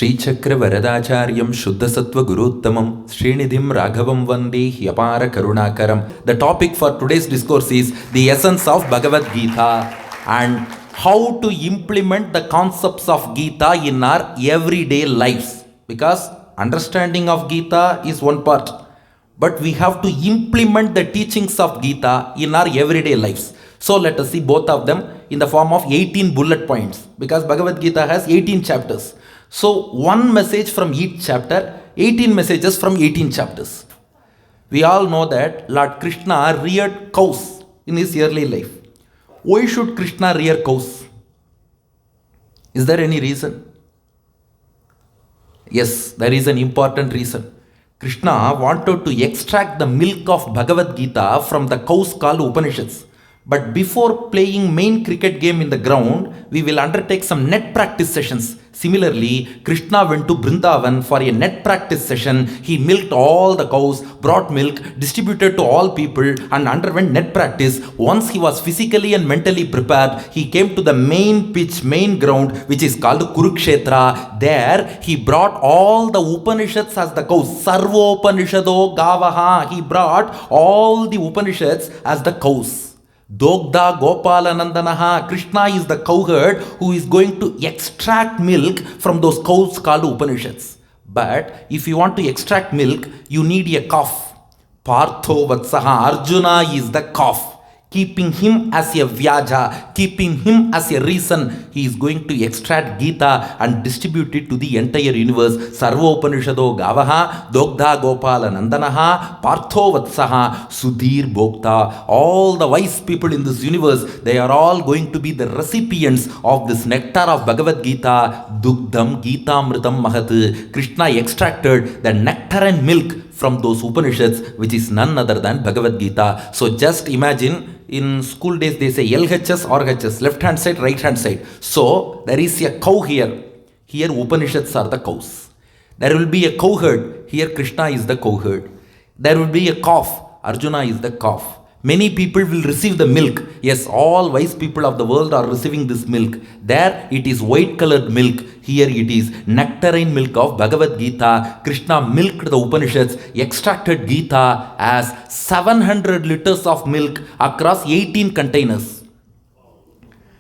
Srichakra Varadacharya Shuddhasattva Guruttamam Srinidhim Raghavam Vande Hyapara Karunakaram. The topic for today's discourse is the essence of Bhagavad Gita and how to implement the concepts of Gita in our everyday lives. Because understanding of Gita is one part, but we have to implement the teachings of Gita in our everyday lives. So let us see both of them in the form of 18 bullet points, because Bhagavad Gita has 18 chapters. So one message from each chapter, 18 messages from 18 chapters. We all know that Lord Krishna reared cows in his early life. Why should Krishna rear cows? Is there any reason? Yes, there is an important reason. Krishna wanted to extract the milk of Bhagavad Gita from the cows called Upanishads. But before playing main cricket game in the ground, we will undertake some net practice sessions. Similarly, Krishna went to Vrindavan for a net practice session. He milked all the cows, brought milk, distributed to all people and underwent net practice. Once he was physically and mentally prepared, he came to the main pitch, main ground, which is called Kurukshetra. There, he brought all the Upanishads as the cows. Sarvopanishado Gavaha. He brought all the Upanishads as the cows. Dogda Gopalanandanaha. Krishna is the cowherd who is going to extract milk from those cows called Upanishads. But if you want to extract milk, you need a calf. Partho Vatsaha. Arjuna is the calf. Keeping him as a Vyaja, keeping him as a reason, he is going to extract Gita and distribute it to the entire universe. Sarvopanishado Gavaha, Dogdha Gopala Nandanaha, Partho Vatsaha, Sudhir Bhokta. All the wise people in this universe, they are all going to be the recipients of this nectar of Bhagavad Gita. Dugdham Gita Mritam Mahat. Krishna extracted the nectar and milk from those Upanishads, which is none other than Bhagavad Gita. So just imagine, in school days they say LHS or HS, left hand side, right hand side. So there is a cow here. Here Upanishads are the cows. There will be a cowherd. Here Krishna is the cowherd. There will be a calf. Arjuna is the calf. Many people will receive the milk. Yes, all wise people of the world are receiving this milk. There it is white colored milk. Here it is nectarine milk of Bhagavad Gita. Krishna milked the Upanishads, extracted Gita as 700 liters of milk across 18 containers.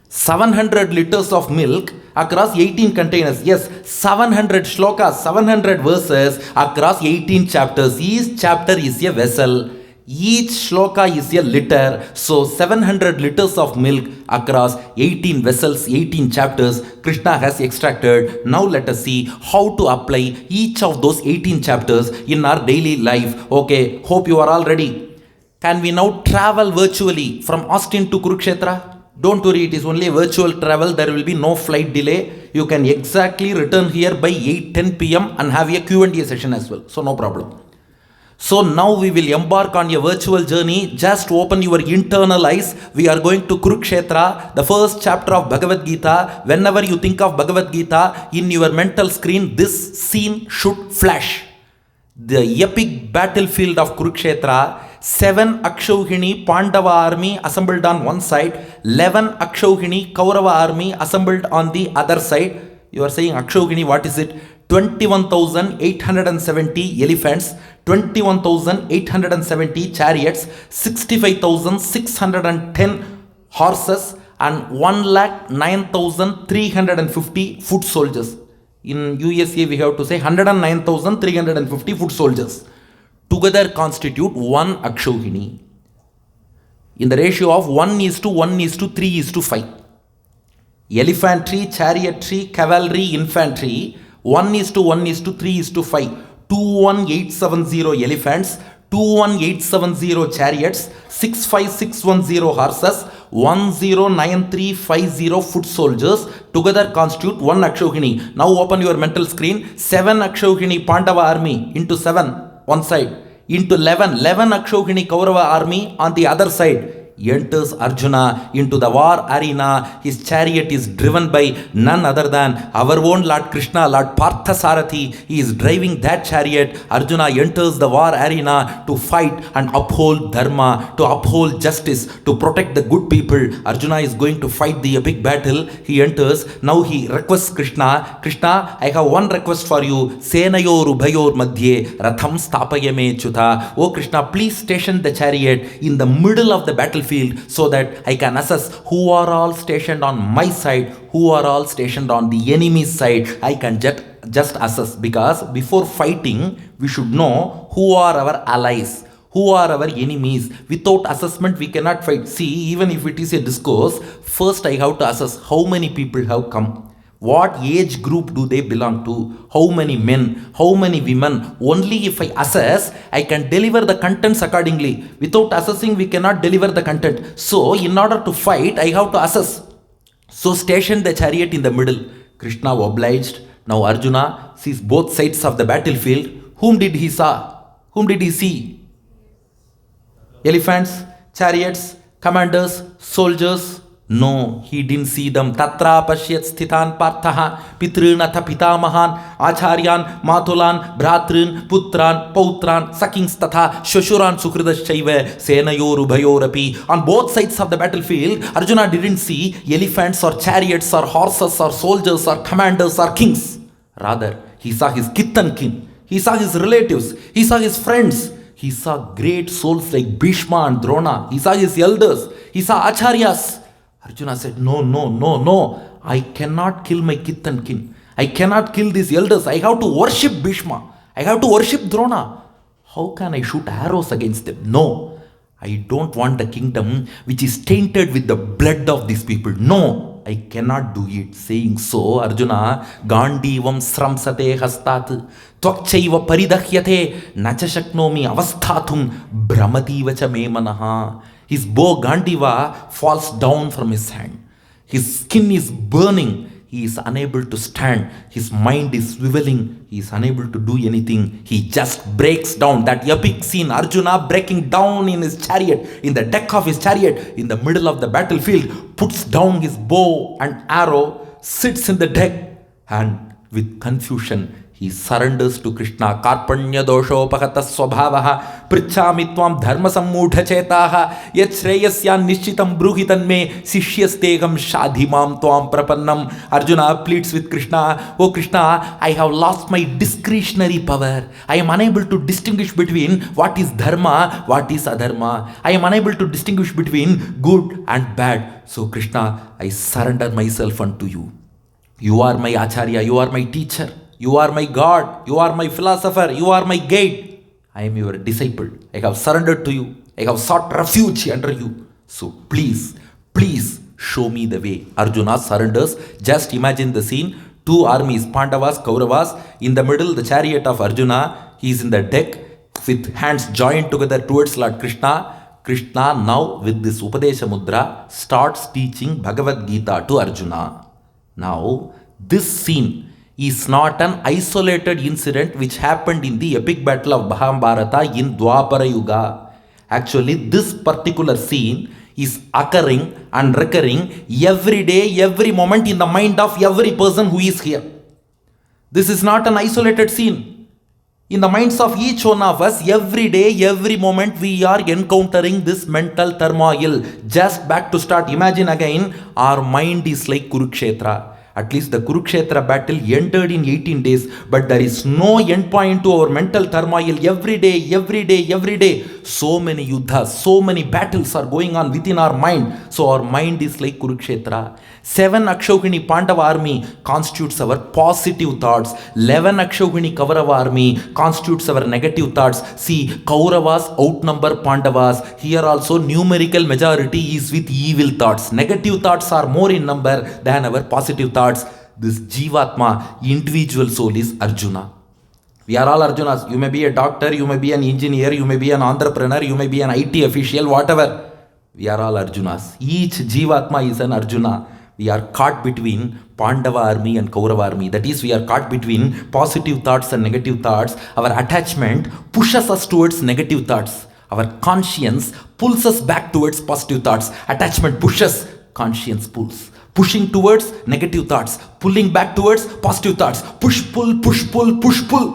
700 liters of milk across 18 containers. Yes, 700 shlokas, 700 verses across 18 chapters. Each chapter is a vessel. Each shloka is a liter. So 700 liters of milk across 18 vessels, 18 chapters, Krishna has extracted. Now let us see how to apply each of those 18 chapters in our daily life. Okay, hope you are all ready. Can we now travel virtually from Austin to Kurukshetra? Don't worry, it is only a virtual travel. There will be no flight delay. You can exactly return here by 8:10 p.m. and have a Q&A session as well. So no problem. So now we will embark on a virtual journey. Just open your internal eyes. We are going to Kurukshetra, the first chapter of Bhagavad Gita. Whenever you think of Bhagavad Gita, in your mental screen, this scene should flash. The epic battlefield of Kurukshetra. 7 Akshauhini Pandava army assembled on one side. 11 Akshauhini Kaurava army assembled on the other side. You are saying Akshauhini, what is it? 21,870 elephants, 21,870 chariots, 65,610 horses and 1,09,350 foot soldiers. In USA we have to say 109,350 foot soldiers. Together constitute one Akshauhini. In the ratio of 1:1:3:5. Elephantry, chariotry, cavalry, infantry, 1:1:3:5. 21870 elephants, 21870 chariots, 65610 horses, 109350 foot soldiers together constitute one Akshauhini. Now open your mental screen. 7 Akshauhini Pandava army into 7 one side, into 11 Akshauhini Kaurava army on the other side. enters Arjuna into the war arena. His chariot is driven by none other than our own Lord Krishna, Lord Parthasarathi. He is driving that chariot. Arjuna enters the war arena to fight and uphold dharma, to uphold justice, to protect the good people. Arjuna is going to fight the epic battle. He enters. Now he requests Krishna, Krishna, I have one request for you. Senayor ubhayor madhye ratham stapayame chuta. Oh Krishna, please station the chariot in the middle of the battlefield so that I can assess who are all stationed on my side, who are all stationed on the enemy's side. I can just assess, because before fighting we should know who are our allies, who are our enemies. Without assessment we cannot fight. See, even if it is a discourse, first I have to assess how many people have come, what age group do they belong to, how many men, how many women. Only if I assess, I can deliver the contents accordingly. Without assessing, we cannot deliver the content. So, in order to fight, I have to assess. So, station the chariot in the middle. Krishna obliged. Now, Arjuna sees both sides of the battlefield. Whom did he saw? Whom did he see? Elephants, chariots, commanders, soldiers. No, he didn't see them. Tatra pashyat sthitan parthaha pitrunatha pitamahan acharyan matulan bhratrin putran pautran sakings tatha shoshuran sukridaschaiva senayor ubhayorapi. On both sides of the battlefield, Arjuna didn't see elephants or chariots or horses or soldiers or commanders or kings. Rather, he saw his kith and kin. He saw his relatives. He saw his friends. He saw great souls like Bhishma and Drona. He saw his elders. He saw acharyas. Arjuna said, no, I cannot kill my kith and kin. I cannot kill these elders. I have to worship Bhishma. I have to worship Drona. How can I shoot arrows against them? No, I don't want the kingdom which is tainted with the blood of these people. No, I cannot do it. Saying so, Arjuna, Gandivam sramsate hastat tvakchaiva paridahyate nachashaknomi avasthatum brahmativacha me manaha. His bow Gandiva falls down from his hand. His skin is burning. He is unable to stand. His mind is swiveling. He is unable to do anything. He just breaks down. That epic scene, Arjuna breaking down in his chariot, in the deck of his chariot, in the middle of the battlefield, puts down his bow and arrow, sits in the deck, and with confusion, he surrenders to Krishna. Karpanya doshopahata swabhavaha prichami tvam dharma sammudha chetaha yat shreyasyan nishchitam bruhitan me sishyastegam shadhimam tvam prapannam. Arjuna pleads with Krishna, oh Krishna, I have lost my discretionary power. I am unable to distinguish between what is dharma, what is adharma. I am unable to distinguish between good and bad. So Krishna, I surrender myself unto you. You are my acharya, you are my teacher. You are my God, you are my philosopher, you are my guide. I am your disciple. I have surrendered to you. I have sought refuge under you. So please show me the way. Arjuna surrenders. Just imagine the scene. Two armies, Pandavas, Kauravas. In the middle, the chariot of Arjuna. He is in the deck with hands joined together towards Lord Krishna. Krishna now with this Upadesha Mudra starts teaching Bhagavad Gita to Arjuna. Now, this scene is not an isolated incident which happened in the epic battle of Mahabharata in Dwapara Yuga. Actually, this particular scene is occurring and recurring every day, every moment in the mind of every person who is here. This is not an isolated scene. In the minds of each one of us, every day, every moment, we are encountering this mental turmoil. Just back to start, imagine again, our mind is like Kurukshetra. At least the Kurukshetra battle ended in 18 days, but there is no end point to our mental turmoil. Every day. So many yuddhas, so many battles are going on within our mind. So our mind is like Kurukshetra. 7 Akshauhini Pandava army constitutes our positive thoughts. 11 Akshauhini Kaurava army constitutes our negative thoughts. See, Kauravas outnumber Pandavas. Here also numerical majority is with evil thoughts. Negative thoughts are more in number than our positive thoughts. This Jivatma, individual soul, is Arjuna. We are all Arjunas. You may be a doctor, you may be an engineer, you may be an entrepreneur, you may be an IT official, whatever. We are all Arjunas. Each Jivatma is an Arjuna. We are caught between Pandava army and Kaurava army. That is, we are caught between positive thoughts and negative thoughts. Our attachment pushes us towards negative thoughts. Our conscience pulls us back towards positive thoughts. Attachment pushes, conscience pulls. Pushing towards negative thoughts, pulling back towards positive thoughts. Push, pull, push, pull, push, pull.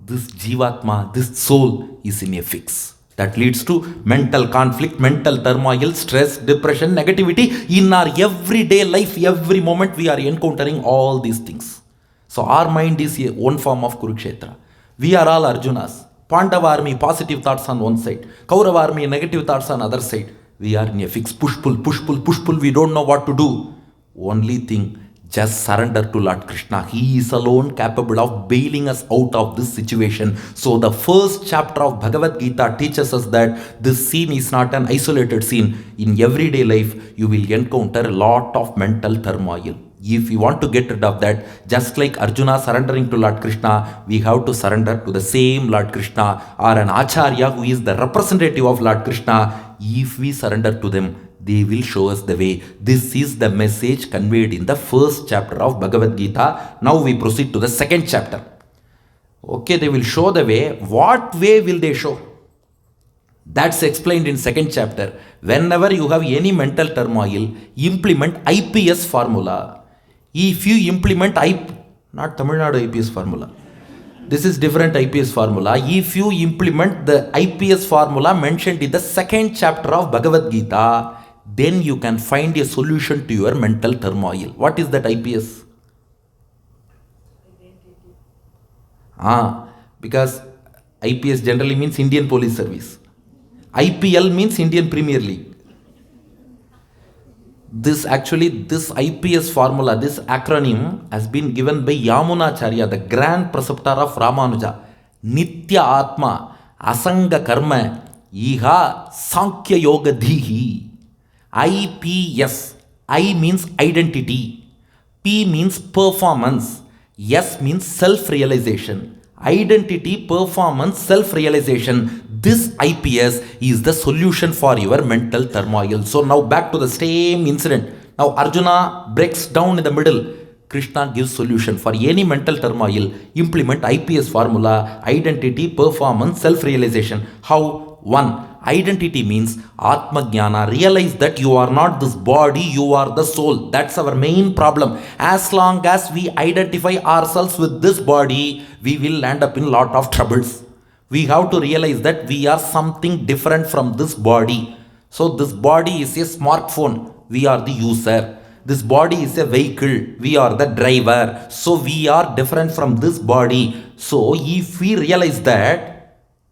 This Jivatma, this soul is in a fix. That leads to mental conflict, mental turmoil, stress, depression, negativity. In our everyday life, every moment we are encountering all these things. So our mind is one form of Kurukshetra. We are all Arjunas. Pandava army, positive thoughts on one side. Kaurava army, negative thoughts on other side. We are in a fix. Push, pull, push, pull, push, pull. We don't know what to do. Only thing, just surrender to Lord Krishna. He is alone capable of bailing us out of this situation. So the first chapter of Bhagavad Gita teaches us that this scene is not an isolated scene. In everyday life, you will encounter a lot of mental turmoil. If you want to get rid of that, just like Arjuna surrendering to Lord Krishna, we have to surrender to the same Lord Krishna or an Acharya who is the representative of Lord Krishna. If we surrender to them, they will show us the way. This is the message conveyed in the first chapter of Bhagavad Gita. Now we proceed to the second chapter. Okay, they will show the way. What way will they show? That's explained in second chapter. Whenever you have any mental turmoil, implement IPS formula. If you implement not Tamil Nadu IPS formula. This is different IPS formula. If you implement the IPS formula mentioned in the second chapter of Bhagavad Gita, then you can find a solution to your mental turmoil. What is that IPS? Because IPS generally means Indian Police Service. IPL means Indian Premier League. This IPS formula, this acronym has been given by Yamunacharya, the grand preceptor of Ramanuja. Nitya Atma, Asanga Karma, Iha Sankhya Yoga Dhihi. IPS. I means identity. P means performance. S means self-realization. Identity, performance, self-realization. This IPS is the solution for your mental turmoil. So now back to the same incident. Now Arjuna breaks down in the middle. Krishna gives solution for any mental turmoil. Implement IPS formula, identity, performance, self-realization. How? 1. Identity means Atma Jnana. Realize that you are not this body, you are the soul. That's our main problem. As long as we identify ourselves with this body, we will land up in a lot of troubles. We have to realize that we are something different from this body. So this body is a smartphone. We are the user. This body is a vehicle. We are the driver. So we are different from this body. So if we realize that,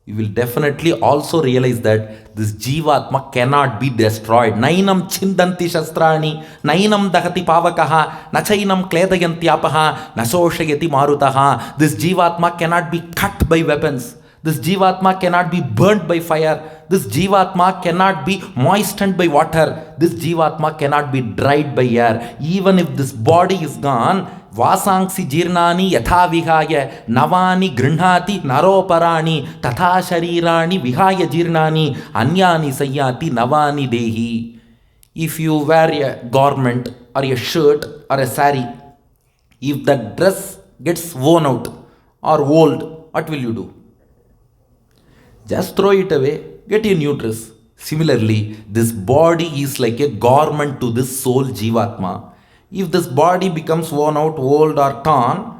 you will definitely also realize that this Jivatma cannot be destroyed. Nainam chindanti shastrani, nainam dahati pavakaha, nachainam kledayantyapaha, nasoshayati marutaha. This Jivatma cannot be cut by weapons. This Jivatma cannot be burnt by fire. This Jivatma cannot be moistened by water. This Jivatma cannot be dried by air. Even if this body is gone, Vasangsi jirnani yatha vihaya navani grinhati naroparani tatha sharirani vihaya jirnani anyani sayyati navani dehi. If you wear a garment or a shirt or a sari, if the dress gets worn out or old, what will you do? Just throw it away, get a new dress. Similarly, this body is like a garment to this soul Jivatma. If this body becomes worn out, old or torn,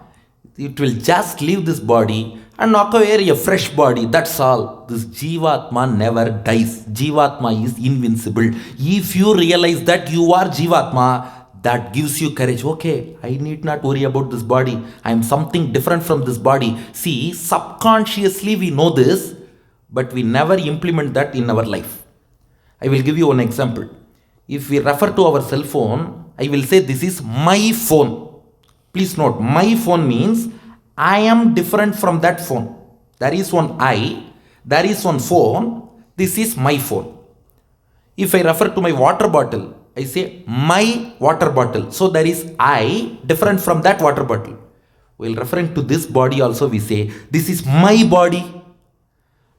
it will just leave this body and acquire a fresh body. That's all. This Jivatma never dies. Jivatma is invincible. If you realize that you are Jivatma, that gives you courage. Okay, I need not worry about this body. I am something different from this body. See, subconsciously we know this, but we never implement that in our life. I will give you one example. If we refer to our cell phone, I will say this is my phone. Please note, my phone means I am different from that phone. There is one I, there is one phone, this is my phone. If I refer to my water bottle, I say my water bottle. So there is I different from that water bottle. While referring to this body also we say this is my body.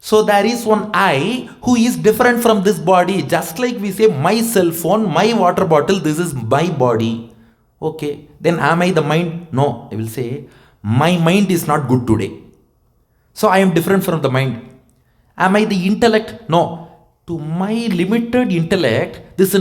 So there is one I who is different from this body. Just like we say my cell phone, my water bottle, this is my body. Okay, then am I the mind? No, I will say my mind is not good today. So I am different from the mind. Am I the intellect? No. To my limited intellect, this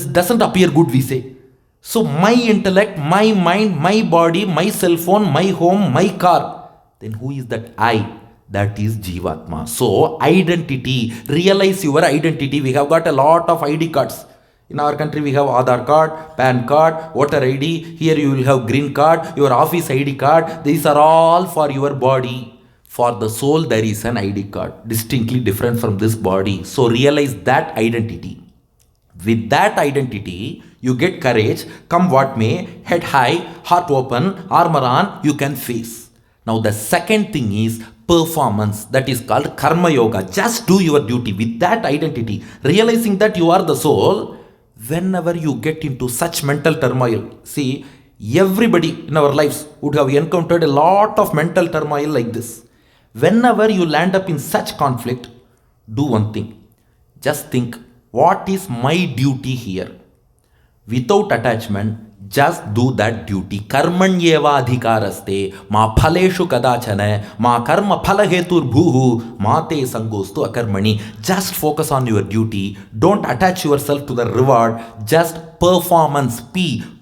doesn't appear good, we say. So my intellect, my mind, my body, my cell phone, my home, my car, then who is that I? That is Jivatma. So identity, realize your identity. We have got a lot of ID cards. In our country, we have Aadhaar card, PAN card, voter ID. Here you will have green card, your office ID card. These are all for your body. For the soul, there is an ID card, distinctly different from this body. So realize that identity. With that identity, you get courage. Come what may, head high, heart open, armor on, you can face. Now the second thing is performance. That is called Karma Yoga. Just do your duty with that identity. Realizing that you are the soul. Whenever you get into such mental turmoil, see, everybody in our lives would have encountered a lot of mental turmoil like this. Whenever you land up in such conflict, do one thing. Just think, what is my duty here? Without attachment, just do that duty. Karmanyeva adhikaraste ma phaleshu kadachana ma karma phalahetur bhuhu ma te sangostu akarmani. Just focus on your duty. Don't attach yourself to the reward. Just performance.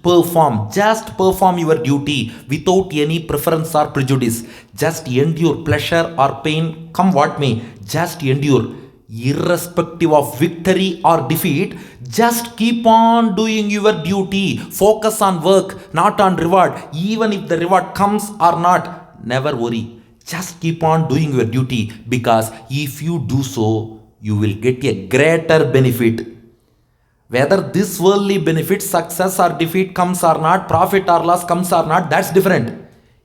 Perform. Just perform your duty without any preference or prejudice. Just endure pleasure or pain, come what may. Just endure. Irrespective of victory or defeat, just keep on doing your duty. Focus on work, not on reward. Even if the reward comes or not, never worry. Just keep on doing your duty, because if you do so, you will get a greater benefit. Whether this worldly benefit, success or defeat comes or not, profit or loss comes or not, that's different.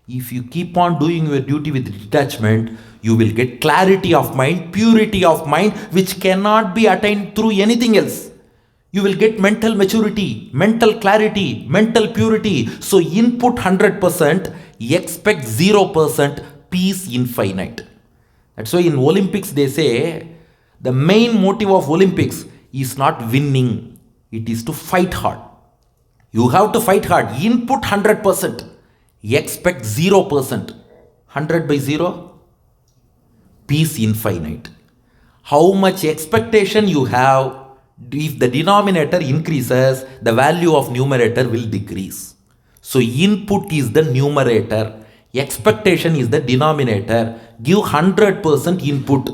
If you keep on doing your duty with detachment, you will get clarity of mind, purity of mind, which cannot be attained through anything else. You will get mental maturity, mental clarity, mental purity. So input 100%, expect 0%, peace infinite. That's why in Olympics they say the main motive of Olympics is not winning, it is to fight hard. You have to fight hard. Input 100%, expect 0%. 100 by 0, peace infinite. How much expectation you have, if the denominator increases, the value of numerator will decrease. So input is the numerator, expectation is the denominator. Give 100% input,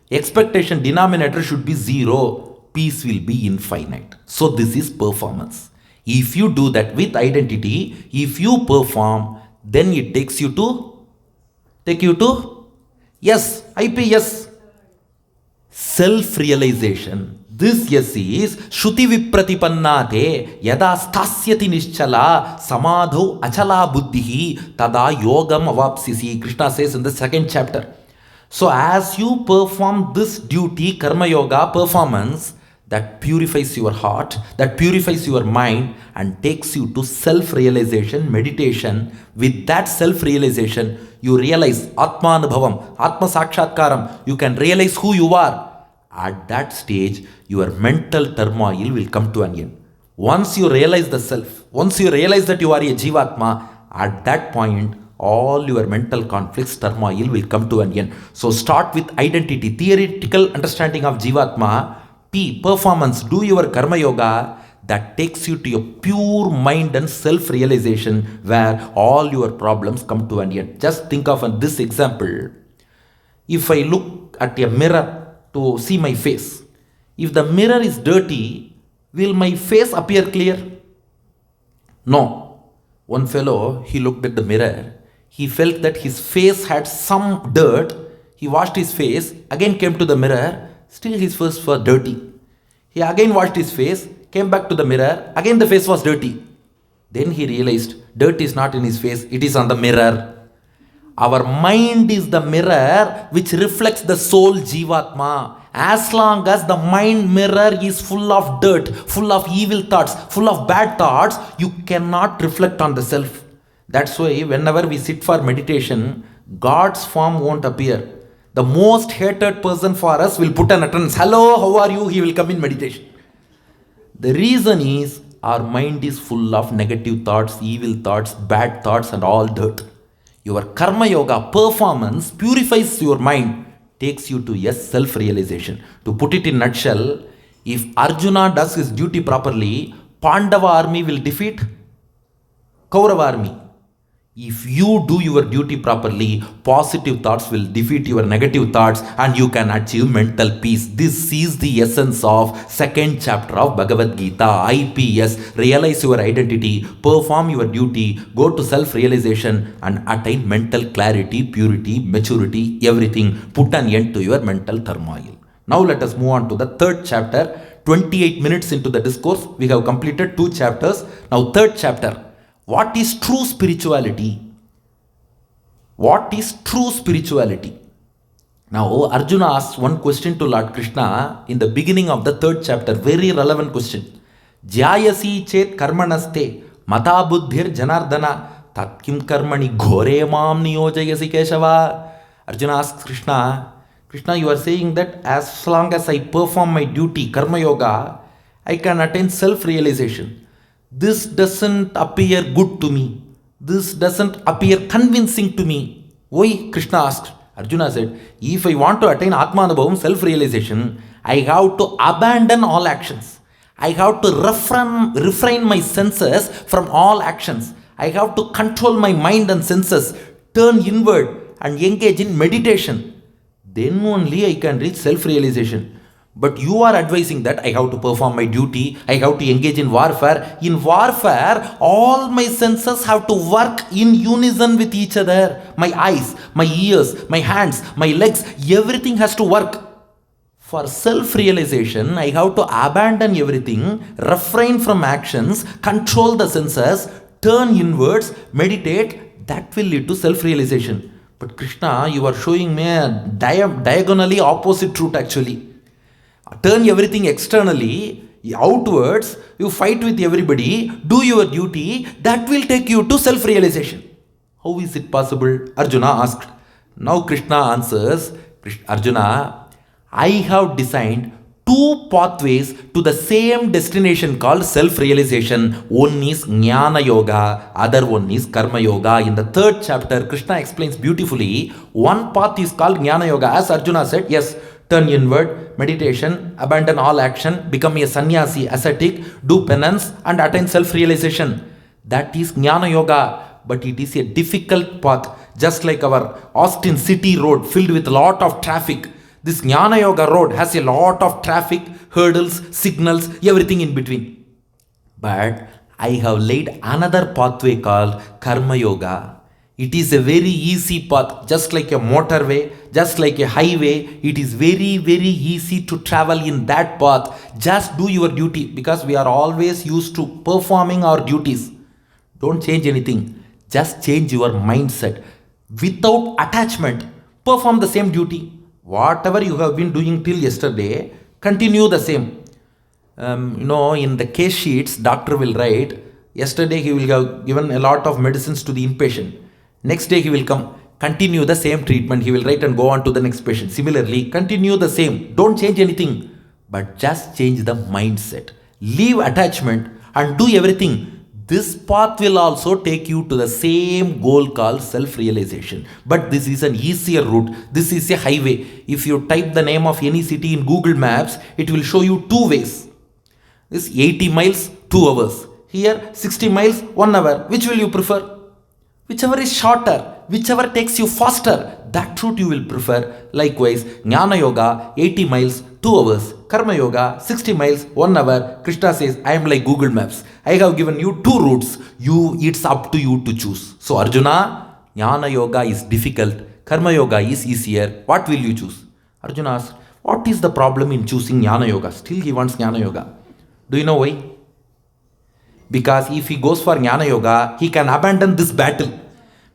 expectation denominator should be 0, peace will be infinite. So this is performance. If you do that with identity, if you perform, then it takes you to yes, IP, yes, self-realization. This yes is Shruti Vipratipannate yada stasyati nischala samadho achala buddhihi tada yogam avapsisi. Krishna says in the second chapter. So as you perform this duty, Karma Yoga performance, that purifies your heart, that purifies your mind and takes you to self-realization, meditation. With that self-realization, you realize Atmanubhavam, Atma Sakshatkaram. You can realize who you are. At that stage, your mental turmoil will come to an end. Once you realize the self, once you realize that you are a Jivatma, at that point, all your mental conflicts, turmoil will come to an end. So start with identity, theoretical understanding of Jivatma. Performance, do your Karma Yoga, that takes you to your pure mind and self-realization, where all your problems come to an end. Just think of this example. If I look at a mirror to see my face, if the mirror is dirty, will my face appear clear? No. One fellow, he looked at the mirror, he felt that his face had some dirt. He washed his face, again came to the mirror, still his face was dirty. He again washed his face, came back to the mirror, again the face was dirty. Then he realized dirt is not in his face, it is on the mirror. Our mind is the mirror which reflects the soul Jivatma. As long as the mind mirror is full of dirt, full of evil thoughts, full of bad thoughts, you cannot reflect on the self. That's why whenever we sit for meditation, God's form won't appear. The most hated person for us will put an attendance. Hello, how are you? He will come in meditation. The reason is our mind is full of negative thoughts, evil thoughts, bad thoughts and all dirt. Your Karma Yoga performance purifies your mind, takes you to a self-realization. To put it in nutshell, if Arjuna does his duty properly, Pandava army will defeat Kaurava army. If you do your duty properly, positive thoughts will defeat your negative thoughts and you can achieve mental peace. This is the essence of second chapter of Bhagavad Gita. IPS, realize your identity, perform your duty, go to self-realization and attain mental clarity, purity, maturity, everything. Put an end to your mental turmoil. Now let us move on to the third chapter. 28 minutes into the discourse, we have completed 2 chapters. Now third chapter. What is true spirituality? What is true spirituality? Now Arjuna asks one question to Lord Krishna in the beginning of the third chapter. Very relevant question. Jayasi chet karmanaste mata buddhir janardana tatkim karmani ghore mam niyojayasi Keshava. Arjuna asks Krishna, you are saying that as long as I perform my duty, karma yoga, I can attain self-realization. This doesn't appear good to me. This doesn't appear convincing to me. Why? Krishna asked. Arjuna said, if I want to attain Atmanubhavam, self-realization, I have to abandon all actions. I have to refrain my senses from all actions. I have to control my mind and senses, turn inward and engage in meditation. Then only I can reach self-realization. But you are advising that I have to perform my duty, I have to engage in warfare. In warfare, all my senses have to work in unison with each other. My eyes, my ears, my hands, my legs, everything has to work. For self-realization, I have to abandon everything, refrain from actions, control the senses, turn inwards, meditate. That will lead to self-realization. But Krishna, you are showing me a diagonally opposite truth actually. Turn everything externally, outwards, you fight with everybody, do your duty, that will take you to self-realization. How is it possible? Arjuna asked. Now Krishna answers, Arjuna, I have designed 2 pathways to the same destination called self-realization. One is Jnana Yoga, other one is Karma Yoga. In the third chapter, Krishna explains beautifully, one path is called Jnana Yoga. As Arjuna said, yes, turn inward, meditation, abandon all action, become a sannyasi, ascetic, do penance and attain self-realization. That is Jnana Yoga, but it is a difficult path, just like our Austin City road filled with a lot of traffic. This Jnana Yoga road has a lot of traffic, hurdles, signals, everything in between. But I have laid another pathway called Karma Yoga. It is a very easy path, just like a motorway, just like a highway. It is very, very easy to travel in that path. Just do your duty, because we are always used to performing our duties. Don't change anything. Just change your mindset. Without attachment, perform the same duty. Whatever you have been doing till yesterday, continue the same. In the case sheets, doctor will write, yesterday he will have given a lot of medicines to the inpatient. Next day he will come, continue the same treatment, he will write and go on to the next patient. Similarly, continue the same. Don't change anything, but just change the mindset. Leave attachment and do everything. This path will also take you to the same goal called self-realization. But this is an easier route. This is a highway. If you type the name of any city in Google Maps, it will show you 2 ways. This 80 miles, 2 hours. Here, 60 miles, 1 hour. Which will you prefer? Whichever is shorter, whichever takes you faster, that route you will prefer. Likewise, Jnana Yoga, 80 miles, 2 hours. Karma Yoga, 60 miles, 1 hour. Krishna says, I am like Google Maps. I have given you 2 routes. It's up to you to choose. So Arjuna, Jnana Yoga is difficult. Karma Yoga is easier. What will you choose? Arjuna asks, what is the problem in choosing Jnana Yoga? Still he wants Jnana Yoga. Do you know why? Because if he goes for Jnana Yoga, he can abandon this battle.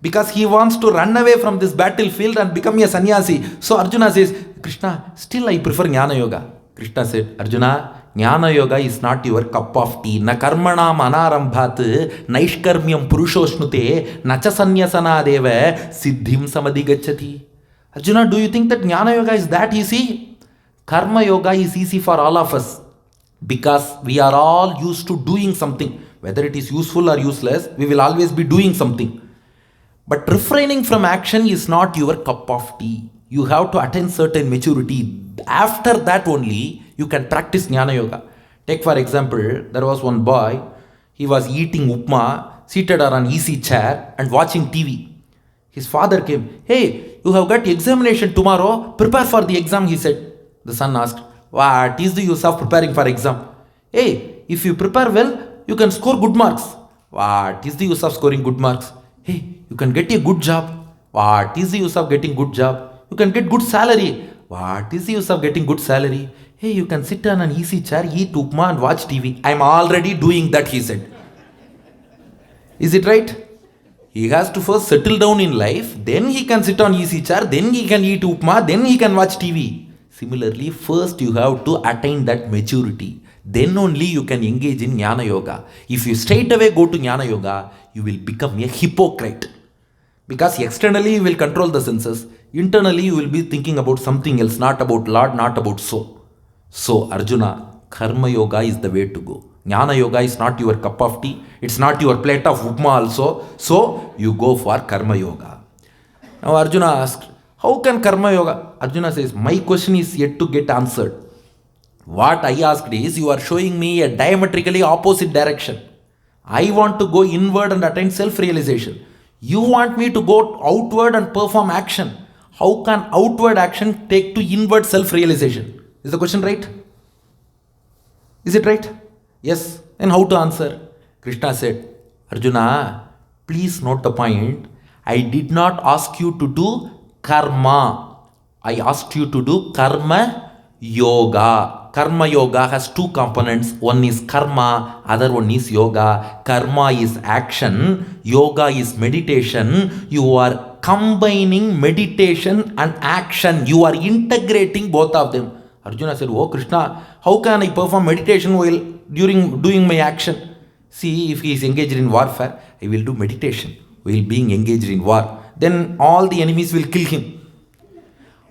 Because he wants to run away from this battlefield and become a sannyasi. So Arjuna says, Krishna, still I prefer Jnana Yoga. Krishna said, Arjuna, Jnana Yoga is not your cup of tea. Na karmanam anarambhat, naishkarmyam purushoshnute, nacha sanyasana deva, siddhim samadhigacchati. Arjuna, do you think that Jnana Yoga is that easy? Karma Yoga is easy for all of us. Because we are all used to doing something. Whether it is useful or useless, we will always be doing something. But refraining from action is not your cup of tea. You have to attain certain maturity. After that only, you can practice Jnana Yoga. Take for example, there was one boy, he was eating upma, seated on an easy chair and watching TV. His father came, "Hey, you have got examination tomorrow, prepare for the exam," he said. The son asked, "What is the use of preparing for exam?" "Hey, if you prepare well, you can score good marks." "What is the use of scoring good marks?" "Hey, you can get a good job." "What is the use of getting good job?" "You can get good salary." "What is the use of getting good salary?" "Hey, you can sit on an easy chair, eat upma and watch TV." "I'm already doing that," he said. Is it right? He has to first settle down in life, then he can sit on easy chair, then he can eat upma, then he can watch TV. Similarly, first you have to attain that maturity. Then only you can engage in Jnana Yoga. If you straight away go to Jnana Yoga, you will become a hypocrite. Because externally you will control the senses, internally you will be thinking about something else, not about Lord, not about soul. So Arjuna, Karma Yoga is the way to go. Jnana Yoga is not your cup of tea, it's not your plate of upma also. So you go for Karma Yoga. Now Arjuna asked, how can Karma Yoga? Arjuna says, my question is yet to get answered. What I asked is, you are showing me a diametrically opposite direction. I want to go inward and attain self-realization. You want me to go outward and perform action. How can outward action take to inward self-realization? Is the question right? Is it right? Yes. Then how to answer? Krishna said, Arjuna, please note the point. I did not ask you to do karma. I asked you to do karma yoga. Karma yoga has two components. One is karma, other one is yoga. Karma is action, yoga is meditation. You are combining meditation and action. You are integrating both of them. Arjuna said, oh Krishna, how can I perform meditation while during doing my action? See, if he is engaged in warfare, I will do meditation while being engaged in war. Then all the enemies will kill him.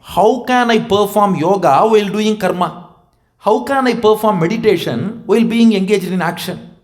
How can I perform yoga while doing karma? How can I perform meditation while being engaged in action?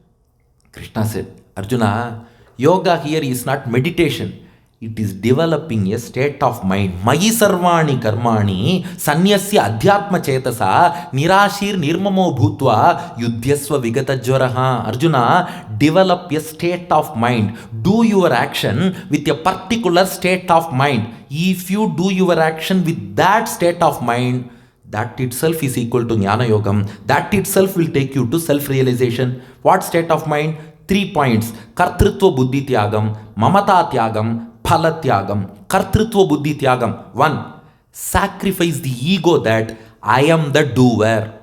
Krishna said, Arjuna, yoga here is not meditation. It is developing a state of mind. Mayi sarvani karmani sanyasya adhyatma chetasa nirashir nirmamo bhutva yudhyasva vigata jwaraha. Arjuna, develop a state of mind. Do your action with a particular state of mind. If you do your action with that state of mind, that itself is equal to Jnana Yogam. That itself will take you to self-realization. What state of mind? 3 points. Kartrutva buddhi tyagam, mamata tyagam, phala tyagam. Kartrutva buddhi tyagam. 1. Sacrifice the ego that I am the doer.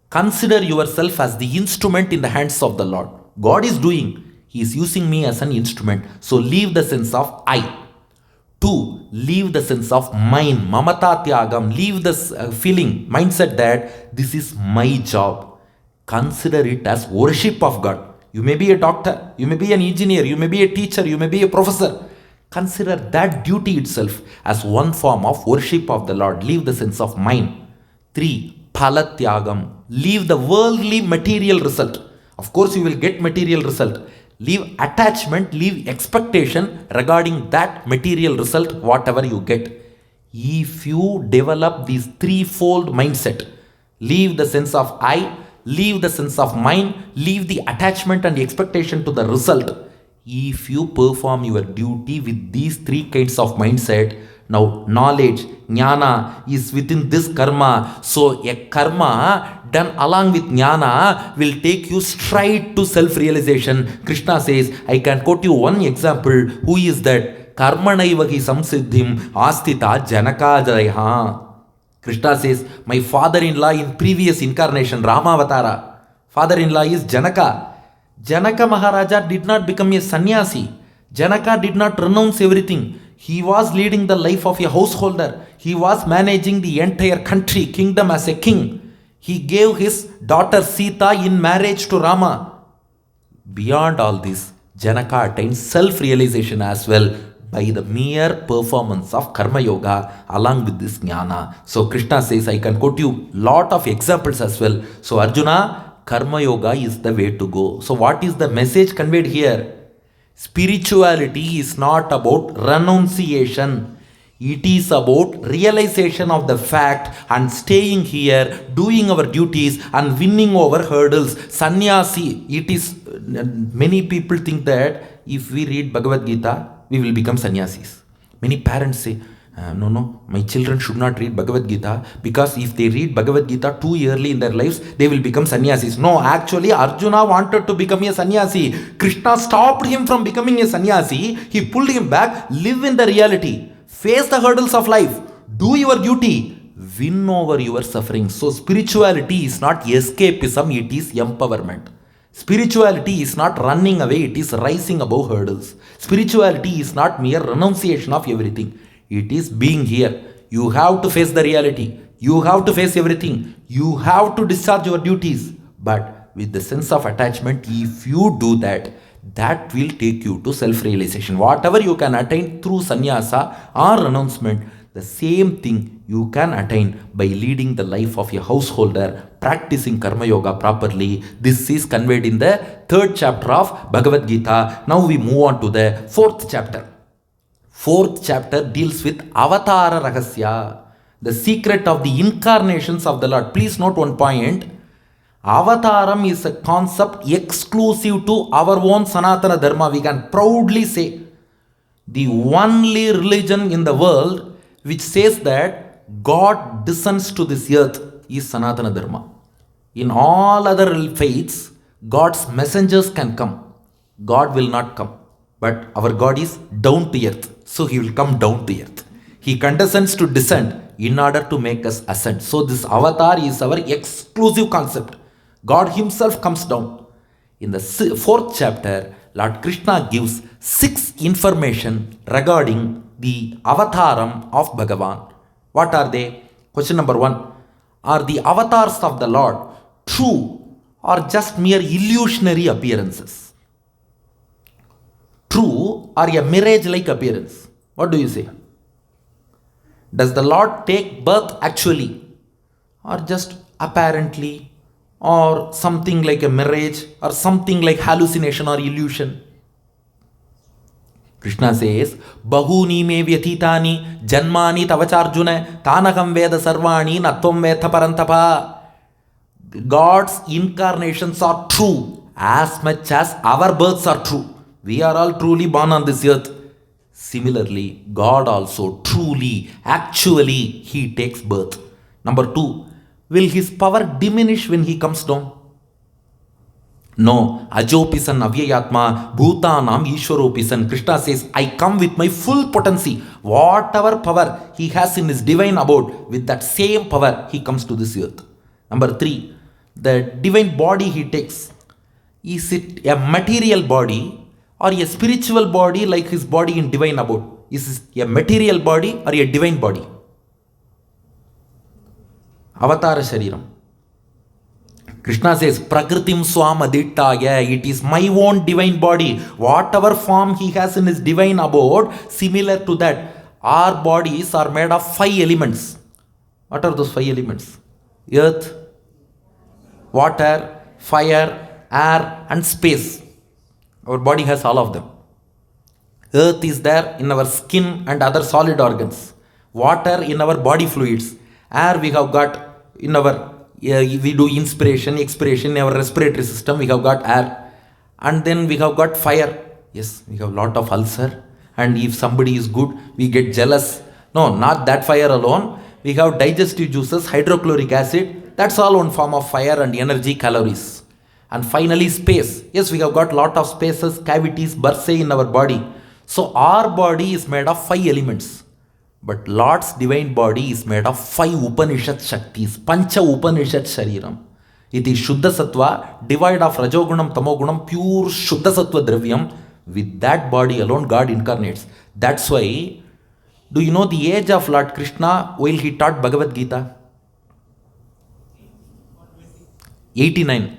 Consider yourself as the instrument in the hands of the Lord. God is doing. He is using me as an instrument. So leave the sense of I. 2. Leave the sense of mine, mamata tyagam. Leave this feeling, mindset that this is my job. Consider it as worship of God. You may be a doctor, you may be an engineer, you may be a teacher, you may be a professor. Consider that duty itself as one form of worship of the Lord. Leave the sense of mine. 3. Phala tyagam. Leave the worldly material result. Of course, you will get material result. Leave attachment, leave expectation regarding that material result, whatever you get. If you develop this threefold mindset, leave the sense of I, leave the sense of mine, leave the attachment and the expectation to the result. If you perform your duty with these 3 kinds of mindset, now knowledge, jnana is within this karma. So a karma done along with jnana will take you straight to self-realization. Krishna says, I can quote you one example. Who is that? Karmanaiva hi samsiddhim astita janakajayha. Krishna says, my father-in-law in previous incarnation, Ramavatara, father-in-law is Janaka. Janaka Maharaja did not become a sannyasi. Janaka did not renounce everything. He was leading the life of a householder. He was managing the entire country, kingdom as a king. He gave his daughter Sita in marriage to Rama. Beyond all this, Janaka attained self-realization as well by the mere performance of Karma Yoga along with this Jnana. So Krishna says, I can quote you lot of examples as well. So Arjuna, Karma Yoga is the way to go. So what is the message conveyed here? Spirituality is not about renunciation. It is about realization of the fact and staying here, doing our duties and winning over hurdles. Sannyasi, it is, many people think that if we read Bhagavad Gita, we will become sannyasis. Many parents say, no, my children should not read Bhagavad Gita because if they read Bhagavad Gita too early in their lives, they will become sannyasis. No, actually, Arjuna wanted to become a sannyasi. Krishna stopped him from becoming a sannyasi. He pulled him back. Live in the reality. Face the hurdles of life. Do your duty. Win over your suffering. So, spirituality is not escapism, it is empowerment. Spirituality is not running away, it is rising above hurdles. Spirituality is not mere renunciation of everything. It is being here. You have to face the reality. You have to face everything. You have to discharge your duties. But with the sense of attachment, if you do that, that will take you to self-realization. Whatever you can attain through sannyasa or renouncement, the same thing you can attain by leading the life of a householder, practicing karma yoga properly. This is conveyed in the 3rd chapter of Bhagavad Gita. Now we move on to the 4th chapter. 4th chapter deals with Avatara Rahasya, the secret of the incarnations of the Lord. Please note one point. Avataram is a concept exclusive to our own Sanatana Dharma. We can proudly say the only religion in the world which says that God descends to this earth is Sanatana Dharma. In all other faiths, God's messengers can come. God will not come. But our God is down to earth. So he will come down to earth. He condescends to descend in order to make us ascend. So this avatar is our exclusive concept. God himself comes down. In the 4th chapter, Lord Krishna gives 6 information regarding the avataram of Bhagavan. What are they? Question number 1. Are the avatars of the Lord true or just mere illusionary appearances? True or a mirage-like appearance? What do you say? Does the Lord take birth actually or just apparently, or something like a mirage or something like hallucination or illusion? Krishna says, Bahuni me vyatitani janmani tavacharjuna tanakam veda sarvani natvam veda parantapa. God's incarnations are true as much as our births are true. We are all truly born on this earth. Similarly, God also truly, actually, he takes birth. Number 2, will his power diminish when he comes down? No. Ajopisan avyayatma bhutanam ishwaropisan. Krishna says, I come with my full potency. Whatever power he has in his divine abode, with that same power he comes to this earth. Number 3, the divine body he takes. Is it a material body or a spiritual body like his body in divine abode? Is it a material body or a divine body? Avatara Shariram. Krishna says, Prakritim Swam Adittaya, it is my own divine body. Whatever form he has in his divine abode, similar to that. Our bodies are made of 5 elements. What are those 5 elements? Earth, water, fire, air and space. Our body has all of them. Earth is there in our skin and other solid organs. Water in our body fluids. Air we have got in our, we do inspiration, expiration in our respiratory system. We have got air. And then we have got fire. Yes, we have a lot of ulcer. And if somebody is good, we get jealous. No, not that fire alone. We have digestive juices, hydrochloric acid. That's all one form of fire and energy, calories. And finally, space. Yes, we have got lot of spaces, cavities, bursae in our body. So our body is made of 5 elements. But Lord's divine body is made of 5 Upanishad Shaktis. Pancha Upanishad Shariram. It is Shuddha Sattva, divide of Rajogunam, Tamogunam, pure Shuddha Sattva Dravyam. With that body alone, God incarnates. That's why, do you know the age of Lord Krishna while he taught Bhagavad Gita? 89.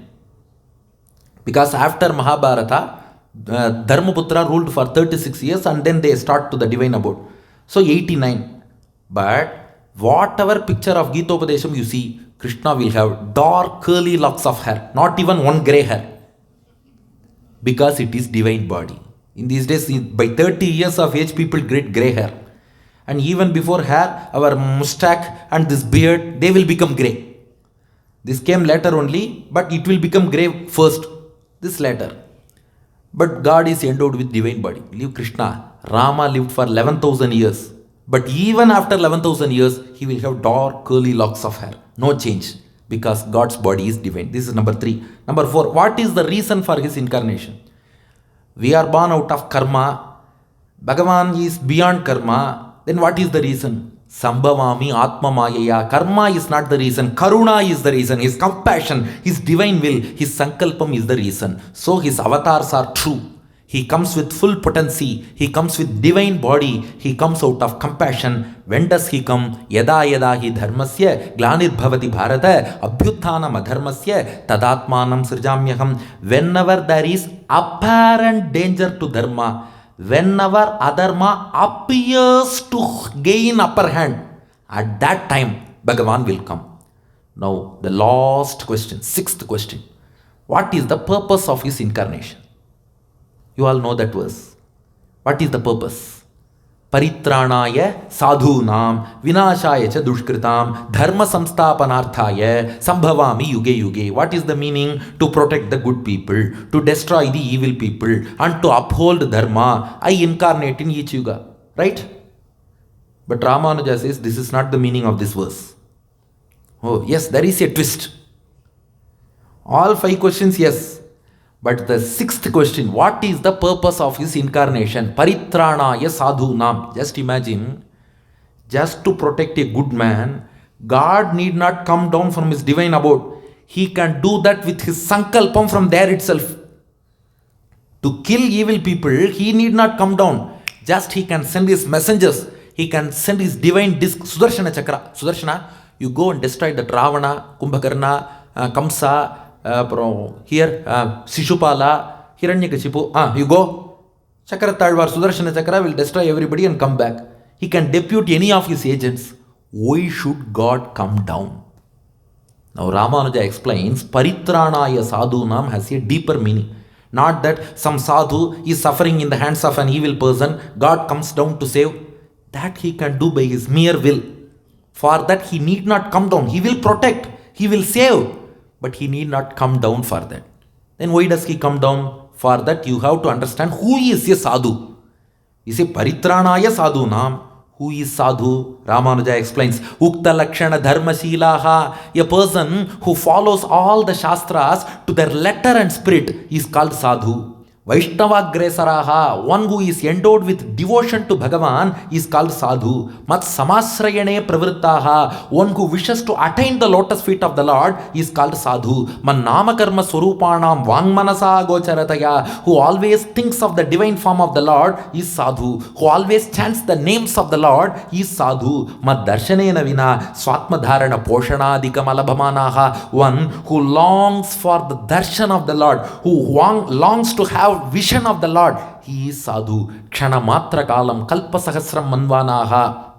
Because after Mahabharata, Dharmaputra ruled for 36 years and then they start to the divine abode. So 89. But whatever picture of Gita Upadesham you see, Krishna will have dark curly locks of hair, not even one grey hair. Because it is divine body. In these days, by 30 years of age, people get grey hair. And even before hair, our mustache and this beard, they will become grey. This came later only, but it will become grey first. This later. But God is endowed with divine body. Leave Krishna. Rama lived for 11,000 years. But even after 11,000 years, he will have dark curly locks of hair. No change. Because God's body is divine. This is number 3. Number 4. What is the reason for his incarnation? We are born out of karma. Bhagavan is beyond karma. Then what is the reason? Sambhavami Atma Mayaya. Karma is not the reason. Karuna is the reason. His compassion, his divine will, his sankalpam is the reason. So his avatars are true. He comes with full potency. He comes with divine body. He comes out of compassion. When does he come? Yada yada hi dharmasya glanir bhavati bharata abhyuthanam adharmasya tadatmanam srijamyaham. Whenever there is apparent danger to dharma, whenever adharma appears to gain upper hand, at that time Bhagavan will come. Now the last question, 6th question. What is the purpose of his incarnation? You all know that verse. What is the purpose? Paritranaya sadhunam vinashaya cha dushkritam dharma samstapanarthaya sambhavami yuge yuge. What is the meaning? To protect the good people, to destroy the evil people, and to uphold dharma. I incarnate in each yuga. Right? But Ramanuja says this is not the meaning of this verse. Oh, yes, there is a twist. All 5 questions, yes. But the 6th question, what is the purpose of his incarnation? Paritranaya sadhunam. Just imagine, just to protect a good man, God need not come down from his divine abode. He can do that with his sankalpam from there itself. To kill evil people, he need not come down. Just he can send his messengers. He can send his divine disc, Sudarshana Chakra. Sudarshana, you go and destroy the Ravana, Kumbhakarna, Kamsa, here Shishupala, Hiranyakashipu. You go. Chakra Talvar, Sudarshana Chakra will destroy everybody and come back. He can depute any of his agents. Why should God come down? Now Ramanuja explains, Paritranaya sadhunam has a deeper meaning. Not that some sadhu is suffering in the hands of an evil person, God comes down to save. That he can do by his mere will. For that he need not come down. He will protect. He will save. But he need not come down for that. Then why does he come down? For that you have to understand who is a sadhu. You say Paritranaya sadhunam. Who is sadhu? Ramanuja explains, Ukta Lakshana Dharma Shilaha. A person who follows all the shastras to their letter and spirit is called sadhu. Vaishnava Gresaraha, one who is endowed with devotion to Bhagavan, is called sadhu. Mat Samasrayane Pravrittaha, one who wishes to attain the lotus feet of the Lord, is called sadhu. Man Namakarma Swarupanam Vangmanasa Gocharataya, who always thinks of the divine form of the Lord, is sadhu. Who always chants the names of the Lord, is sadhu. Mad Darshanena Vina Swatmadharana Poshanadika Malabhamanaha, one who longs for the darshan of the Lord, who longs to have vision of the Lord, he is sadhu. Kshana matra kalam kalpa sahasram manvanaha.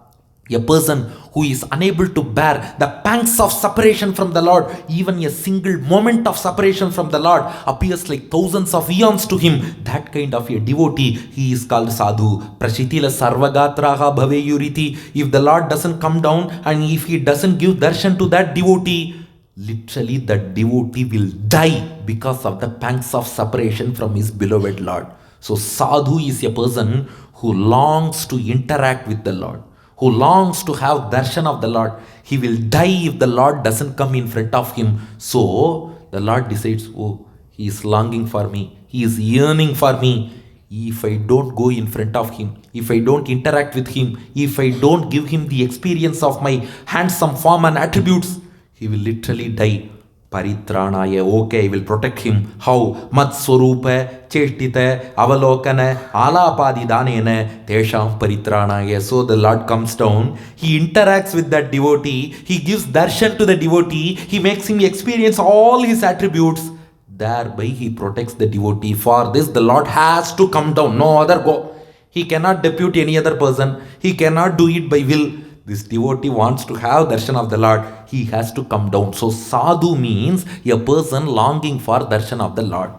A person who is unable to bear the pangs of separation from the Lord, even a single moment of separation from the Lord appears like thousands of eons to him. That kind of a devotee, he is called sadhu. Prashitila sarvagatraha bhaveyuriti. If the Lord doesn't come down and if he doesn't give darshan to that devotee, literally that devotee will die because of the pangs of separation from his beloved Lord. So sadhu is a person who longs to interact with the Lord, who longs to have darshan of the Lord. He will die if the Lord doesn't come in front of him. So the Lord decides, oh, he is longing for me, he is yearning for me. If I don't go in front of him, if I don't interact with him, if I don't give him the experience of my handsome form and attributes, he will literally die. Paritranaya, okay, I will protect him. How? Mat Swarupa, Cheshtita, Avalokana, Alapadi Danena, Tesham Paritranaya. So the Lord comes down, he interacts with that devotee, he gives darshan to the devotee, he makes him experience all his attributes. Thereby he protects the devotee. For this the Lord has to come down, no other go. He cannot depute any other person, he cannot do it by will. This devotee wants to have darshan of the Lord, he has to come down. So sadhu means a person longing for darshan of the Lord.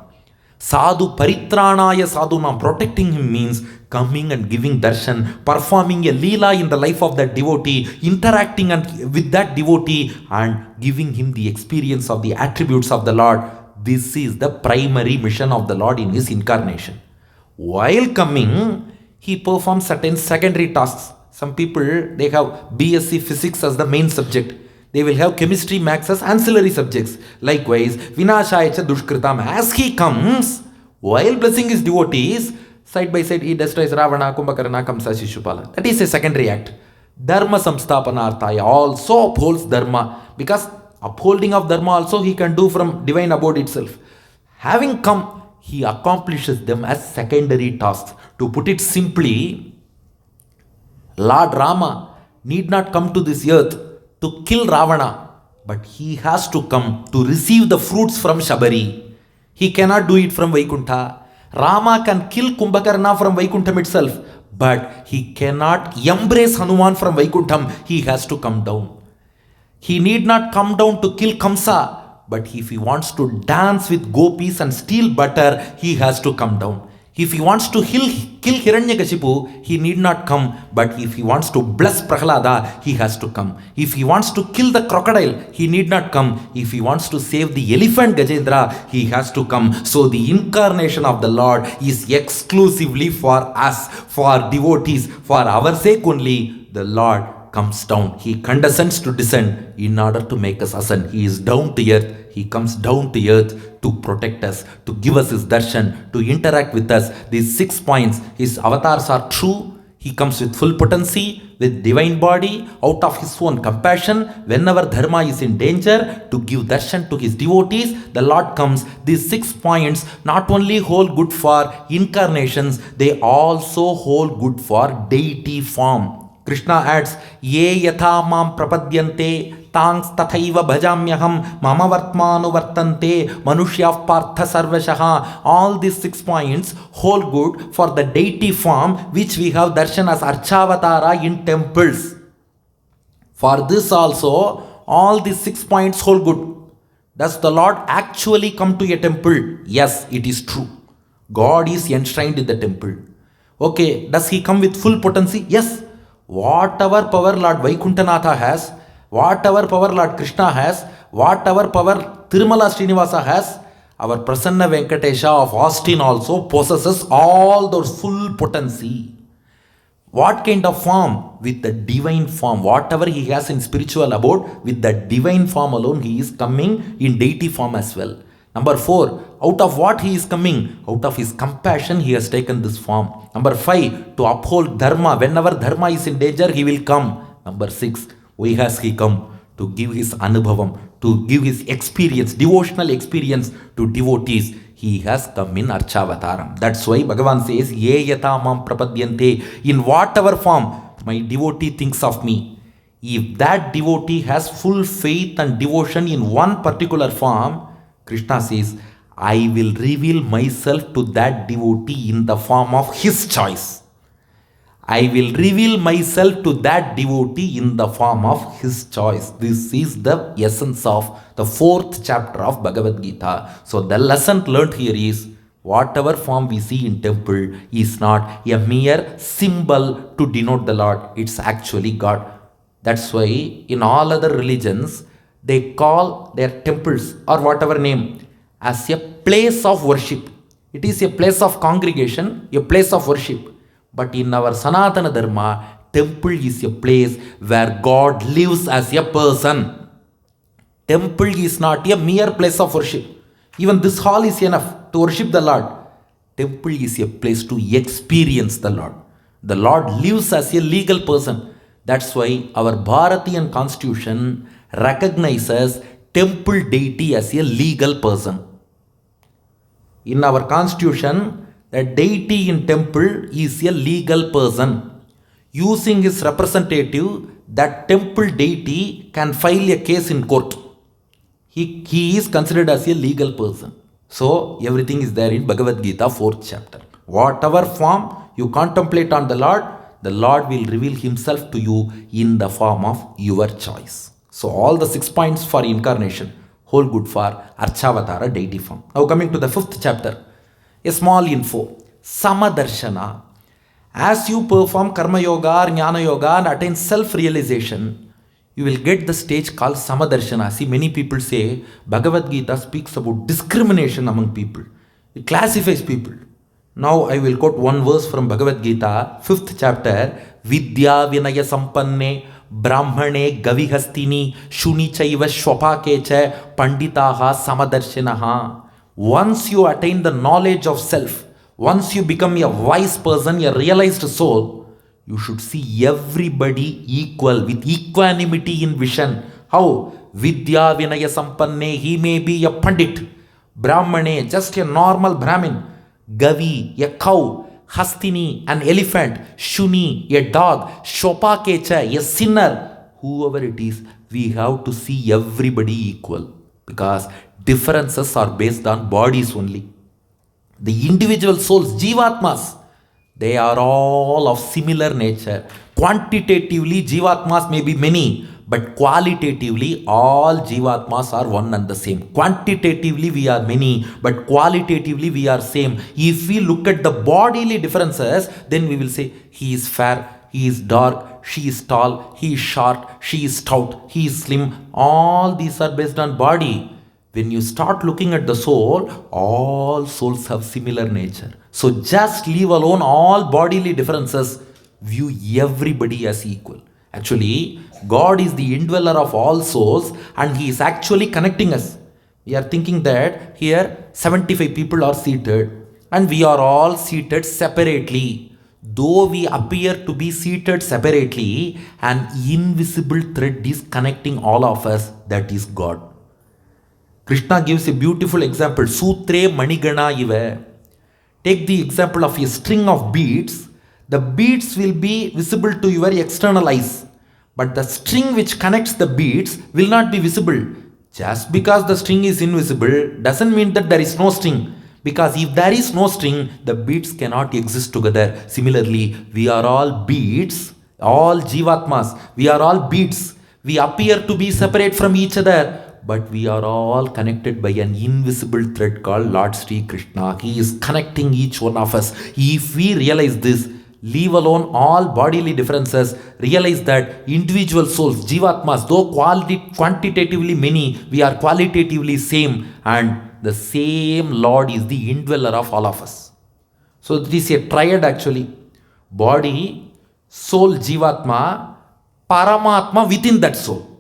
Sadhu paritranaya sadhunam, protecting him means coming and giving darshan, performing a leela in the life of that devotee, interacting with that devotee and giving him the experience of the attributes of the Lord. This is the primary mission of the Lord in his incarnation. While coming, he performs certain secondary tasks. Some people, they have BSc physics as the main subject. They will have chemistry, maths as ancillary subjects. Likewise, Vinashaya Dushkritam, as he comes, while blessing his devotees, side by side he destroys Ravana, Kumbhakarna, Kamsa, Shishupala. That is a secondary act. Dharma Samsthapanarthaya also upholds Dharma, because upholding of Dharma also he can do from divine abode itself. Having come, he accomplishes them as secondary tasks. To put it simply, Lord Rama need not come to this earth to kill Ravana, but he has to come to receive the fruits from Shabari. He cannot do it from Vaikuntha. Rama can kill Kumbhakarna from Vaikuntham itself, but he cannot embrace Hanuman from Vaikuntham. He has to come down. He need not come down to kill Kamsa, but if he wants to dance with gopis and steal butter, he has to come down. If he wants to kill Hiranyakashipu, he need not come. But if he wants to bless Prahlada, he has to come. If he wants to kill the crocodile, he need not come. If he wants to save the elephant Gajendra, he has to come. So the incarnation of the Lord is exclusively for us, for devotees, for our sake only. The Lord comes down. He condescends to descend in order to make us ascend. He is down to earth. He comes down to earth to protect us, to give us his darshan, to interact with us. These 6 points, his avatars are true. He comes with full potency, with divine body, out of his own compassion. Whenever dharma is in danger, to give darshan to his devotees, the Lord comes. These 6 points not only hold good for incarnations, they also hold good for deity form. Krishna adds, Ye yatha mam prapadyante, tangs tathaiva bhajamyaham, mama vartmanu vartante, manushyav partha sarvashaha. All these 6 points hold good for the deity form which we have darshan as Archavatara in temples. For this also, all these 6 points hold good. Does the Lord actually come to a temple? Yes, it is true. God is enshrined in the temple. Okay, does he come with full potency? Yes. Whatever power Lord Vaikuntanatha has, whatever power Lord Krishna has, whatever power Tirumala Srinivasa has, our Prasanna Venkatesha of Austin also possesses all those full potency. What kind of form? With the divine form. Whatever he has in spiritual abode, with the divine form alone, he is coming in deity form as well. Number 4, out of what he is coming? Out of his compassion, he has taken this form. Number 5, to uphold dharma. Whenever dharma is in danger, he will come. Number 6, why has he come? To give his anubhavam, to give his experience, devotional experience to devotees. He has come in Archavataram. That's why Bhagavan says, Ye yata mam prapadyante. In whatever form my devotee thinks of me, if that devotee has full faith and devotion in one particular form, Krishna says, I will reveal myself to that devotee in the form of his choice. I will reveal myself to that devotee in the form of his choice. This is the essence of the 4th chapter of Bhagavad Gita. So the lesson learnt here is, whatever form we see in temple is not a mere symbol to denote the Lord. It's actually God. That's why in all other religions, they call their temples or whatever name as a place of worship. It is a place of congregation, a place of worship. But in our Sanatana Dharma, temple is a place where God lives as a person. Temple is not a mere place of worship. Even this hall is enough to worship the Lord. Temple is a place to experience the Lord. The Lord lives as a legal person. That's why our Bharatian constitution recognizes temple deity as a legal person. In our constitution, the deity in temple is a legal person. Using his representative, that temple deity can file a case in court. He is considered as a legal person. So everything is there in Bhagavad Gita 4th chapter. Whatever form you contemplate on the Lord will reveal himself to you in the form of your choice. So all the 6 points for incarnation hold good for Archavatara deity form. Now coming to the 5th chapter, a small info. Samadarshana. As you perform karma yoga or jnana yoga and attain self-realization, you will get the stage called Samadarshana. See, many people say Bhagavad Gita speaks about discrimination among people. It classifies people. Now I will quote one verse from Bhagavad Gita, 5th chapter. Vidya vinaya sampanne brahmane gavihastini shuni chaiva shwapakecha panditaha samadarshinaha. Once you attain the knowledge of self, once you become a wise person, a realized soul, you should see everybody equal, with equanimity in vision. How? Vidya vinaya sampanne, he may be a pandit. Brahmane, just a normal Brahmin. Gavi, a cow. Hastini, an elephant. Shuni, a dog. Shopakecha, a sinner. Whoever it is, we have to see everybody equal. Because differences are based on bodies only. The individual souls, Jivatmas, they are all of similar nature. Quantitatively, Jivatmas may be many, but qualitatively, all Jivatmas are one and the same. Quantitatively, we are many, but qualitatively, we are same. If we look at the bodily differences, then we will say, he is fair, he is dark, she is tall, he is short, she is stout, he is slim. All these are based on body. When you start looking at the soul, all souls have similar nature. So just leave alone all bodily differences. View everybody as equal. Actually, God is the indweller of all souls and He is actually connecting us. We are thinking that here 75 people are seated and we are all seated separately. Though we appear to be seated separately, an invisible thread is connecting all of us, that is God. Krishna gives a beautiful example. Sutre manigana iva. Take the example of a string of beads. The beads will be visible to your external eyes. But the string which connects the beads will not be visible. Just because the string is invisible doesn't mean that there is no string. Because if there is no string, the beads cannot exist together. Similarly, we are all beads, all Jivatmas. We are all beads. We appear to be separate from each other. But we are all connected by an invisible thread called Lord Sri Krishna. He is connecting each one of us. If we realize this, leave alone all bodily differences, realize that individual souls, Jivatmas, though quantitatively many, we are qualitatively same, and the same Lord is the indweller of all of us. So this is a triad actually. Body, soul, Jivatma, Paramatma within that soul.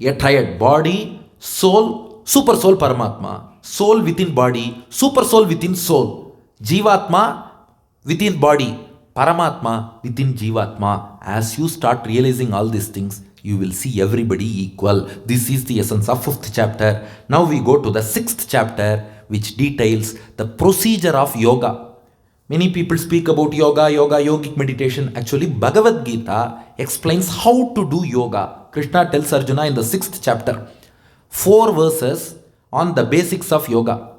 A triad: body, soul, super soul, Paramatma. Soul within body, super soul within soul. Jivatma within body, Paramatma within Jivatma. As you start realizing all these things, you will see everybody equal. This is the essence of 5th chapter. Now we go to the 6th chapter, which details the procedure of yoga. Many people speak about yoga, yogic meditation. Actually, Bhagavad Gita explains how to do yoga. Krishna tells Arjuna in the 6th chapter, 4 verses on the basics of yoga.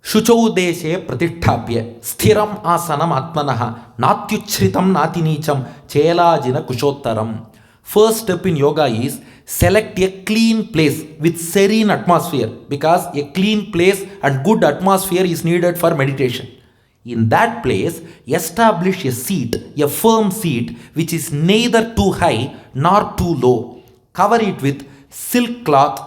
Shuchau deshe pratitthapya sthiram asanam atmanaha natyuchritam natinicham chelajina kushottaram. First step in yoga is select a clean place with serene atmosphere, because a clean place and good atmosphere is needed for meditation. In that place, establish a seat, a firm seat, which is neither too high nor too low. Cover it with silk cloth,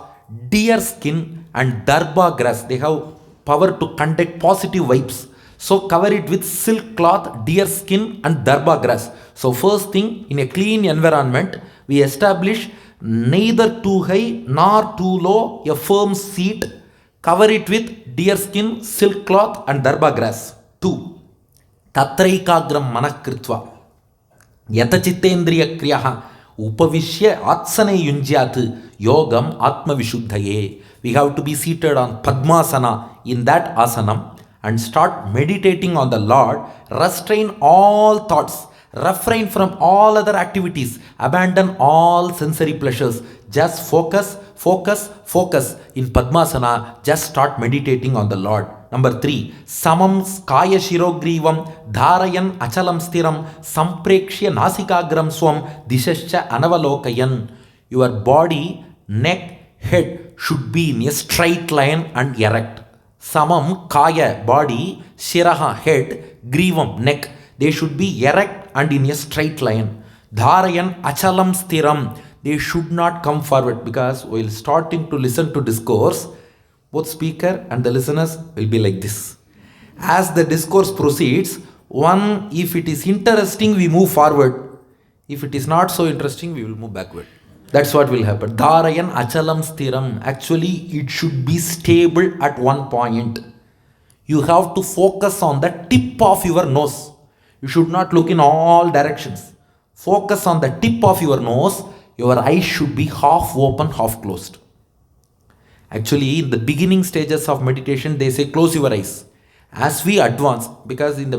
deer skin and darba grass. They have power to conduct positive vibes. So cover it with silk cloth, deer skin and darba grass. So first thing, in a clean environment, we establish neither too high nor too low, a firm seat. Cover it with deer skin, silk cloth and darba grass. 2. Tatraikagram manakritva yatachittendriya kriyaha upavishya atsane yunjyat yogam atma vishuddhaye. We have to be seated on Padmasana, in that asanam, and start meditating on the Lord. Restrain all thoughts, refrain from all other activities, abandon all sensory pleasures. Just focus in Padmasana. Just start meditating on the Lord. Number 3, samam skaya shirogrivam dharayan achalam stiram samprekshya nasikagram swam dishascha anavalokayan. Your body, neck, head should be in a straight line and erect. Samam kaya, body, shiraha, head, grivam, neck. They should be erect and in a straight line. Dharayan achalam sthiram. They should not come forward, because while starting to listen to discourse, both speaker and the listeners will be like this. As the discourse proceeds, one, if it is interesting, we move forward. If it is not so interesting, we will move backward. That's what will happen. Dharayan achalam sthiram. Actually, it should be stable at one point. You have to focus on the tip of your nose. You should not look in all directions. Focus on the tip of your nose. Your eyes should be half open, half closed. Actually, in the beginning stages of meditation, they say close your eyes. As we advance, because in the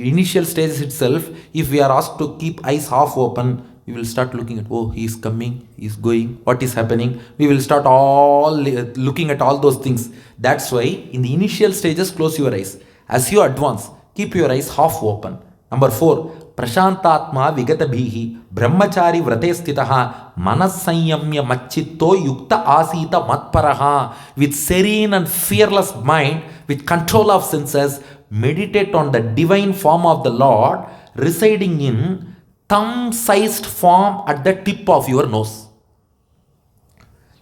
initial stages itself, if we are asked to keep eyes half open, we will start looking at, oh, he is coming, he is going, what is happening. We will start all looking at all those things. That's why in the initial stages, close your eyes. As you advance, keep your eyes half open. Number 4, Prashantatma Vigatabhihi Brahmachari Vrate Stitaha Manasanyamya Machitto Yukta Asita Matparaha. With serene and fearless mind, with control of senses, meditate on the divine form of the Lord residing in thumb-sized form at the tip of your nose.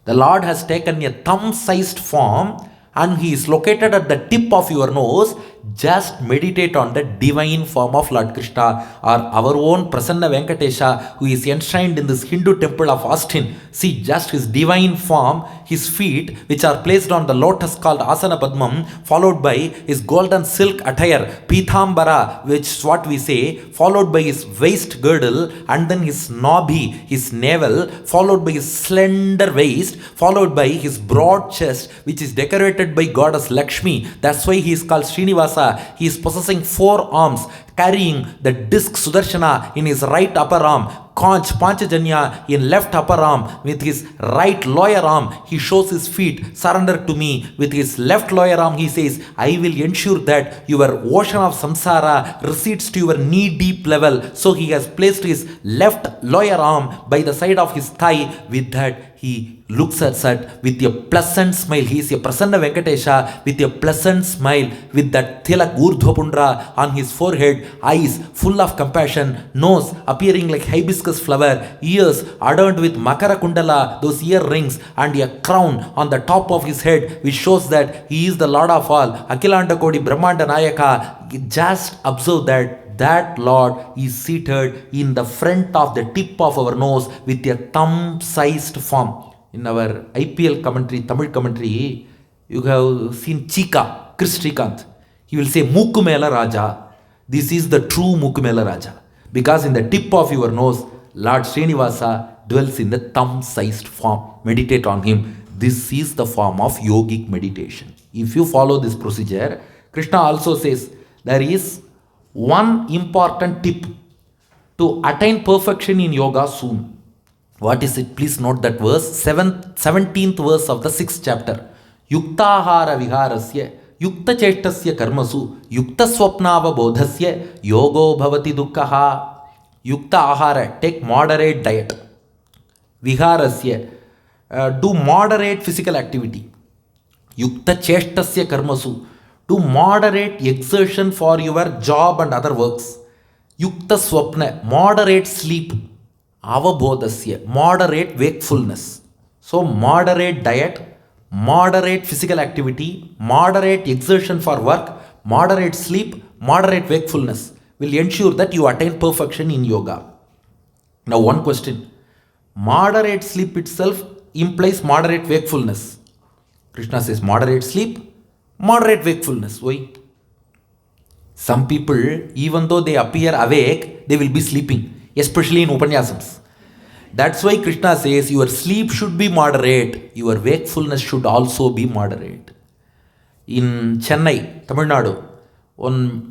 The Lord has taken a thumb-sized form and He is located at the tip of your nose. Just meditate on the divine form of Lord Krishna, or our own Prasanna Venkatesha, who is enshrined in this Hindu temple of Austin. See just his divine form, his feet, which are placed on the lotus called Asana Padmam, followed by his golden silk attire, Pithambara, which is what we say, followed by his waist girdle, and then his nabhi, his navel, followed by his slender waist, followed by his broad chest, which is decorated by goddess Lakshmi. That's why he is called Srinivasa. He is possessing 4 arms, carrying the disc Sudarshana in his right upper arm, conch Panchajanya in left upper arm. With his right lower arm, he shows his feet, surrender to me. With his left lower arm, he says, I will ensure that your ocean of samsara recedes to your knee-deep level. So he has placed his left lower arm by the side of his thigh. With that, he looks at us with a pleasant smile. He is a Prasanna Venkatesha with a pleasant smile, with that Tilak Urdhvapundra on his forehead, eyes full of compassion, nose appearing like hibiscus flower, ears adorned with Makara Kundala, those earrings, and a crown on the top of his head, which shows that he is the Lord of all, Akhilanda Kodi Brahmanda Nayaka. Just observe that Lord is seated in the front of the tip of our nose with a thumb-sized form. In our IPL commentary, Tamil commentary, you have seen Chika, Chris Srikanth. He will say Mukumela Raja. This is the true Mukumela Raja. Because in the tip of your nose, Lord Srinivasa dwells in the thumb-sized form. Meditate on him. This is the form of yogic meditation. If you follow this procedure, Krishna also says there is one important tip to attain perfection in yoga soon. What is it? Please note that verse, 17th verse of the 6th chapter. Yuktahara viharasya, yukta cheshtasya karmasu, yukta swapnava bodhasya, yogo bhavati dukkaha. Yukta ahara, take moderate diet. Viharasya, do moderate physical activity. Yukta cheshtasya karmasu, do moderate exertion for your job and other works. Yukta swapna, moderate sleep. Avabodhasya, moderate wakefulness. So moderate diet, moderate physical activity, moderate exertion for work, moderate sleep, moderate wakefulness will ensure that you attain perfection in yoga. Now one question. Moderate sleep itself implies moderate wakefulness. Krishna says moderate sleep, moderate wakefulness. Why? Some people, even though they appear awake, they will be sleeping, especially in Upanyasams. That's why Krishna says your sleep should be moderate, your wakefulness should also be moderate. In Chennai, Tamil Nadu,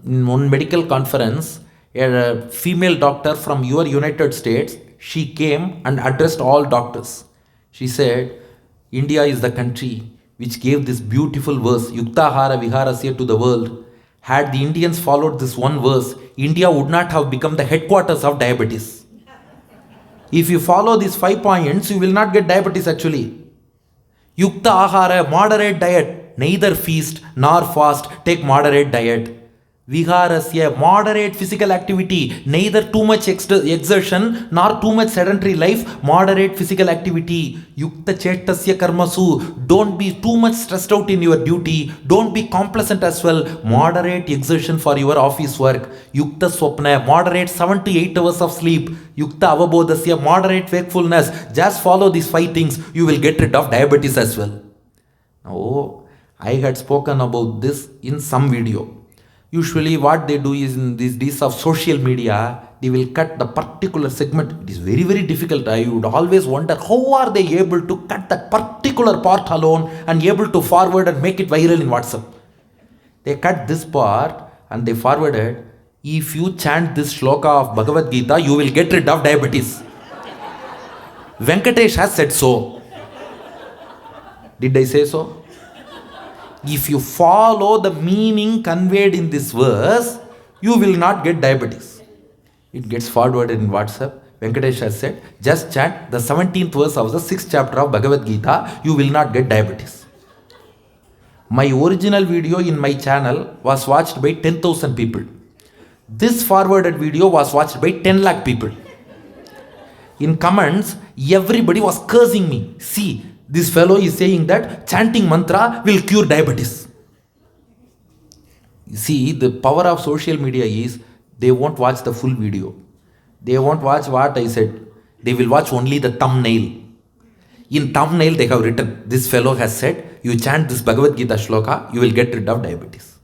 in one medical conference, a female doctor from your United States, she came and addressed all doctors. She said, India is the country which gave this beautiful verse, Yuktahara Viharasya, to the world. Had the Indians followed this one verse, India would not have become the headquarters of diabetes. If you follow these 5 points, you will not get diabetes actually. Yukta ahara, moderate diet. Neither feast nor fast, take moderate diet. Viharasya, moderate physical activity, neither too much exertion nor too much sedentary life, moderate physical activity. Yukta chetasya karmasu, don't be too much stressed out in your duty, don't be complacent as well, moderate exertion for your office work. Yukta swapna, moderate 7 to 8 hours of sleep. Yukta avabodhasya, moderate wakefulness. Just follow these 5 things, you will get rid of diabetes as well. Now, I had spoken about this in some video. Usually what they do is in these days of social media, they will cut the particular segment. It is very, very difficult. I would always wonder how are they able to cut that particular part alone and able to forward and make it viral in WhatsApp. They cut this part and they forwarded, if you chant this shloka of Bhagavad Gita, you will get rid of diabetes. Venkatesh has said so. Did I say so? If you follow the meaning conveyed in this verse, you will not get diabetes. It gets forwarded in WhatsApp. Venkatesh has said, just chant the 17th verse of the 6th chapter of Bhagavad Gita, you will not get diabetes. My original video in my channel was watched by 10,000 people. This forwarded video was watched by 10 lakh people. In comments, everybody was cursing me. See, this fellow is saying that chanting mantra will cure diabetes. You see, the power of social media is they won't watch the full video. They won't watch what I said. They will watch only the thumbnail. In thumbnail, they have written, this fellow has said, you chant this Bhagavad Gita shloka, you will get rid of diabetes.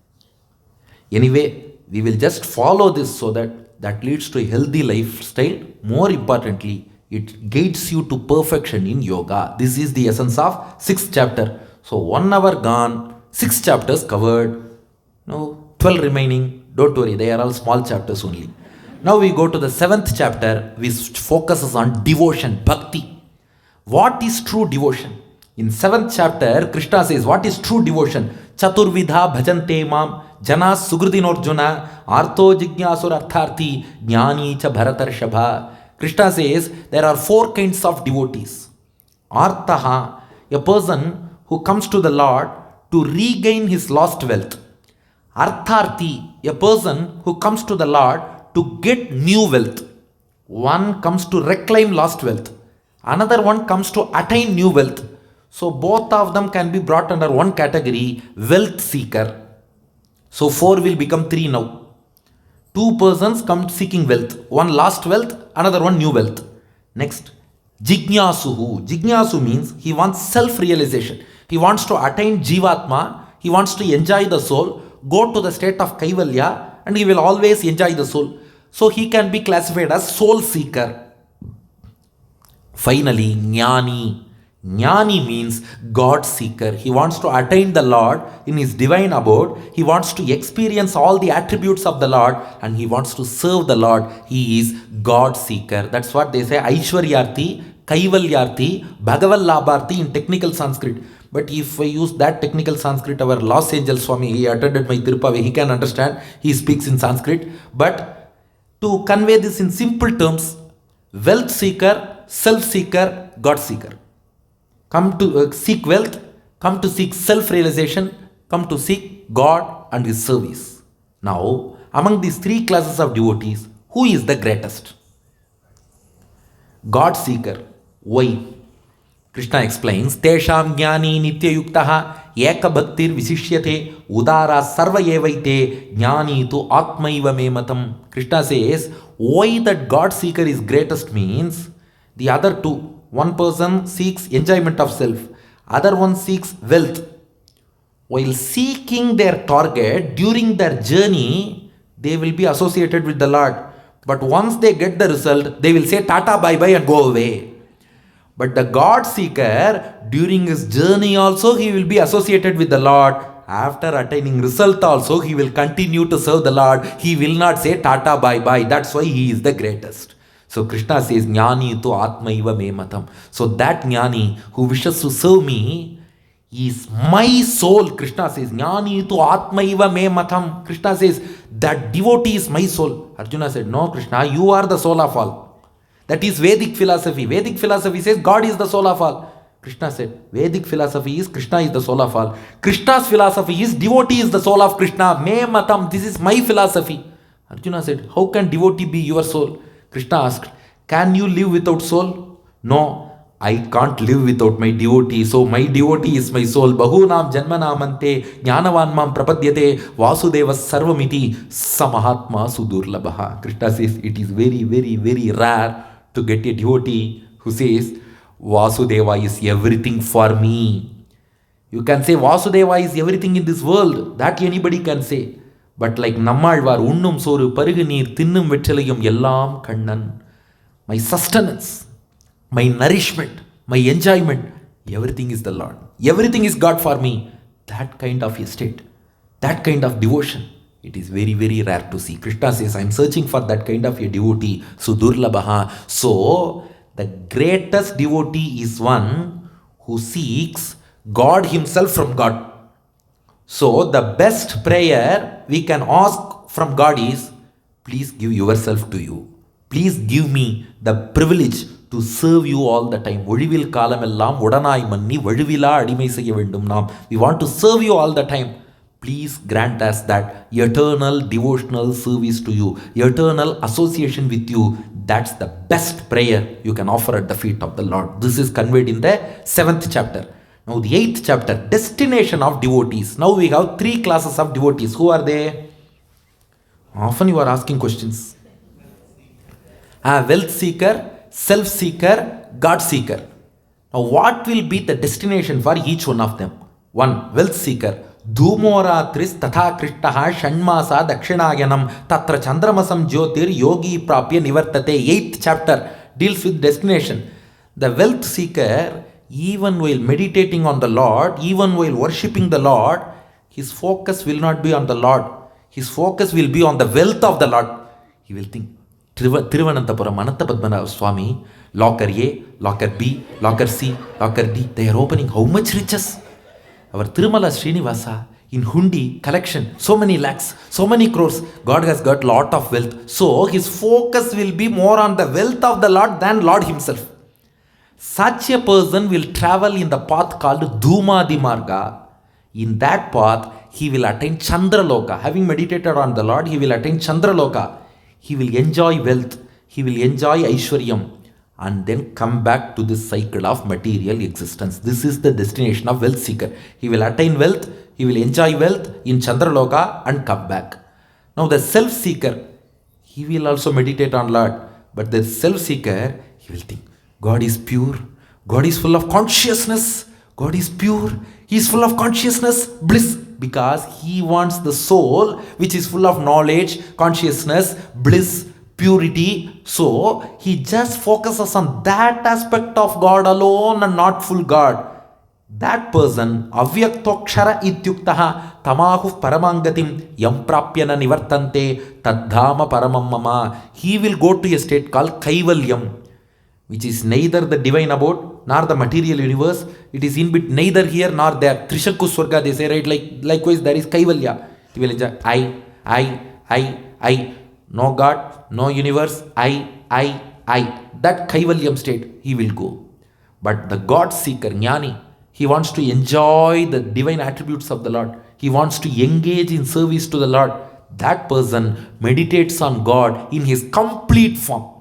Anyway, we will just follow this so that leads to a healthy lifestyle. More importantly, it guides you to perfection in yoga. This is the essence of 6th chapter. So 1 hour gone, 6 chapters covered. Now 12 remaining. Don't worry, they are all small chapters only. Now we go to the 7th chapter, which focuses on devotion, bhakti. What is true devotion? In 7th chapter, Krishna says, what is true devotion? Chaturvidha bhajante mam, jana sugrudinorjuna, artho jigyasur artharthi, jnani cha bharatarshabha. Krishna says there are 4 kinds of devotees. Arthaha, a person who comes to the Lord to regain his lost wealth. Artharthi, a person who comes to the Lord to get new wealth. One comes to reclaim lost wealth. Another one comes to attain new wealth. So both of them can be brought under one category, wealth seeker. So 4 will become 3 now. 2 persons come seeking wealth. One lost wealth, another one new wealth. Next, Jignasuhu. Jignasu means he wants self-realization. He wants to attain Jivatma. He wants to enjoy the soul, go to the state of Kaivalya, and he will always enjoy the soul. So he can be classified as soul seeker. Finally, Jnani. Jnani means God seeker. He wants to attain the Lord in his divine abode. He wants to experience all the attributes of the Lord and he wants to serve the Lord. He is God seeker. That's what they say, Aishwaryarthi, Kaivalyarthi, Bhagavallabharthi in technical Sanskrit. But if I use that technical Sanskrit, our Los Angeles Swami, he attended my Tirupave, he can understand, he speaks in Sanskrit. But to convey this in simple terms, wealth seeker, self-seeker, God seeker. Come to seek wealth, come to seek self-realization, come to seek God and His service. Now, among these 3 classes of devotees, who is the greatest? God seeker. Why? Krishna explains, Tesham jnani nitya yuktaha eka bhaktir visishyate udara sarva evaite jnani tu atmaiva me matam. Krishna says, why that God seeker is greatest means, the other 2, one person seeks enjoyment of self, other one seeks wealth. While seeking their target during their journey, they will be associated with the Lord. But once they get the result, they will say Tata bye bye and go away. But the God seeker, during his journey also, he will be associated with the Lord. After attaining result also, he will continue to serve the Lord. He will not say Tata bye bye. That's why he is the greatest. So Krishna says, Jnani tu atmaiva me matam. So that Jnani who wishes to serve me is my soul. Krishna says, Jnani tu atmaiva me matam. Krishna says, that devotee is my soul. Arjuna said, no Krishna, you are the soul of all. That is Vedic philosophy. Vedic philosophy says God is the soul of all. Krishna said, Vedic philosophy is Krishna is the soul of all. Krishna's philosophy is devotee is the soul of Krishna. Me matam, this is my philosophy. Arjuna said, how can devotee be your soul? Krishna asked, can you live without soul? No, I can't live without my devotee. So my devotee is my soul. Bahunam janmanamante jnanavan mam prapadyate vasudevas sarvamiti samahatma sudurlabaha. Krishna says it is very, very, very rare to get a devotee who says Vasudeva is everything for me. You can say Vasudeva is everything in this world. That anybody can say. But like Nammalvar, Unnum Soru, Paruganir, Thinnum Vettalayum, Yellam Kannan. My sustenance, my nourishment, my enjoyment, everything is the Lord. Everything is God for me. That kind of a state, that kind of devotion, it is very, very rare to see. Krishna says, I am searching for that kind of a devotee. Sudurlabaha. So, the greatest devotee is one who seeks God himself from God. So, the best prayer we can ask from God is, please give yourself to you. Please give me the privilege to serve you all the time. We want to serve you all the time. Please grant us that eternal devotional service to you, eternal association with you. That's the best prayer you can offer at the feet of the Lord. This is conveyed in the 7th chapter. Now the 8th chapter, destination of devotees. Now we have 3 classes of devotees. Who are they? Often you are asking questions. A wealth seeker, self seeker, God seeker. Now what will be the destination for each one of them? 1. Wealth seeker. Dhumoratris tatha krishtaha shanmasa dakshinayanam tatra chandramasam jyotir yogi prapya nivartate. 8th chapter deals with destination. The wealth seeker, even while meditating on the Lord, even while worshipping the Lord, his focus will not be on the Lord. His focus will be on the wealth of the Lord. He will think, Thiruvananthapuram Ananthapadmanabha Swami, locker A, locker B, locker C, locker D, they are opening how much riches? Our Tirumala Srinivasa in Hundi collection, so many lakhs, so many crores, God has got lot of wealth. So his focus will be more on the wealth of the Lord than Lord himself. Such a person will travel in the path called Dhumadi Marga. In that path, he will attain Chandraloka. Having meditated on the Lord, he will attain Chandraloka. He will enjoy wealth. He will enjoy Aishwaryam. And then come back to this cycle of material existence. This is the destination of wealth seeker. He will attain wealth. He will enjoy wealth in Chandraloka and come back. Now the self-seeker, he will also meditate on Lord. But the self-seeker, he will think, God is pure. God is full of consciousness. God is pure. He is full of consciousness, bliss. Because he wants the soul which is full of knowledge, consciousness, bliss, purity. So he just focuses on that aspect of God alone and not full God. That person, avyaktokshara ityuktaha tamahu paramangatim yam prapyana nivartante tadhama paramam mama. He will go to a state called kaivalyam, which is neither the divine abode nor the material universe. It is in bit neither here nor there. Trishaku Swarga, they say, right? Likewise, there is Kaivalya. He will enjoy I. No God, no universe, I. That Kaivalyam state, he will go. But the God seeker, Jnani, he wants to enjoy the divine attributes of the Lord. He wants to engage in service to the Lord. That person meditates on God in his complete form.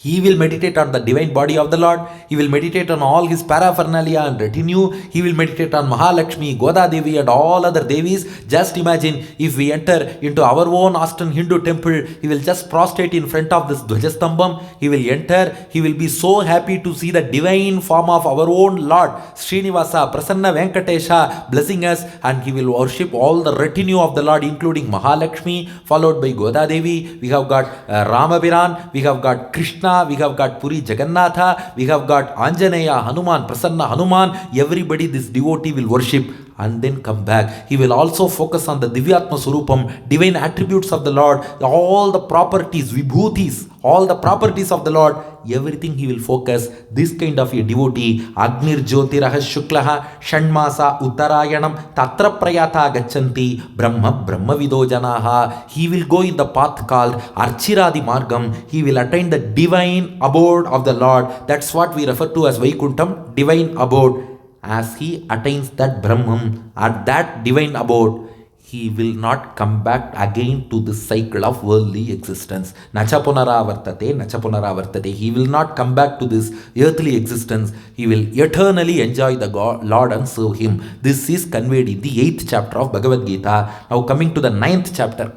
He will meditate on the divine body of the Lord. He will meditate on all his paraphernalia and retinue. He will meditate on Mahalakshmi, Goda Devi and all other Devis. Just imagine if we enter into our own Austin Hindu temple, he will just prostrate in front of this Dvajastambam. He will enter. He will be so happy to see the divine form of our own Lord, Srinivasa, Prasanna Venkatesha, blessing us, and he will worship all the retinue of the Lord, including Mahalakshmi, followed by Goda Devi. We have got Ramabiran. We have got Krishna. We have got Puri Jagannatha, we have got Anjaneya, Hanuman, Prasanna Hanuman. Everybody, this devotee will worship, and then come back. He will also focus on the Divyatma Surupam, divine attributes of the Lord, all the properties, vibhutis, all the properties of the Lord, everything he will focus. This kind of a devotee, Agnir Jyotirah Shuklaha Shanmasa Uttarayanam Tatra Prayata Gachanti Brahma Brahmavido Janaha. He will go in the path called Archiradi Margam. He will attain the divine abode of the Lord. That's what we refer to as Vaikuntham, divine abode. As he attains that Brahman, at that divine abode, he will not come back again to this cycle of worldly existence. Nachapunara vartate. He will not come back to this earthly existence. He will eternally enjoy the Lord and serve him. This is conveyed in the 8th chapter of Bhagavad Gita. Now coming to the 9th chapter.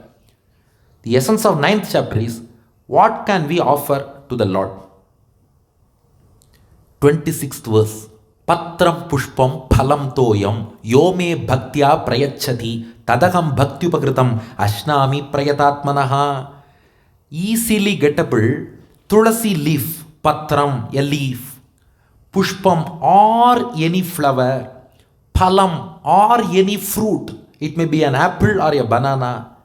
The essence of 9th chapter is, what can we offer to the Lord? 26th verse. Patram pushpam phalam toyam yome bhaktya prayachati tadaham bhaktyupakritam ashnami prayatatmanaha. Easily gettable tulasi leaf, patram, a leaf, pushpam or any flower, phalam or any fruit, it may be an apple or a banana,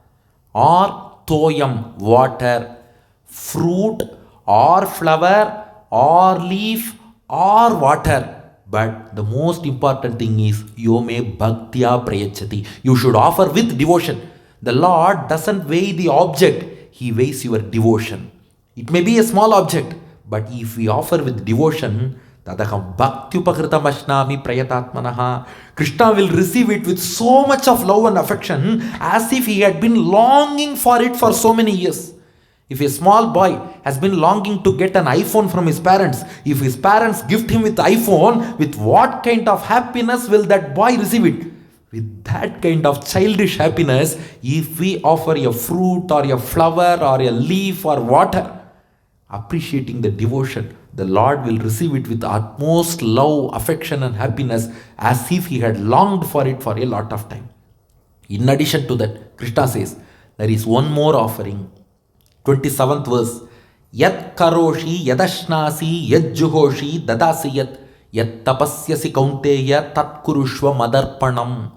or toyam, water, fruit or flower or leaf or water. But the most important thing is, Yome Bhaktya Prayachati. You should offer with devotion. The Lord doesn't weigh the object, He weighs your devotion. It may be a small object, but if we offer with devotion, Tadaham Bhaktyupakritam Ashnami Prayatatmanaha. Krishna will receive it with so much of love and affection, as if he had been longing for it for so many years. If a small boy has been longing to get an iPhone from his parents, if his parents gift him with iPhone, with what kind of happiness will that boy receive it? With that kind of childish happiness, if we offer a fruit or a flower or a leaf or water, appreciating the devotion, the Lord will receive it with utmost love, affection and happiness, as if he had longed for it for a lot of time. In addition to that, Krishna says, there is one more offering. 27th verse. Yat karoshi yadashnasi yajjuhoshi dadasi yat tapasyasi kaunteya tat kurushva madarpanam.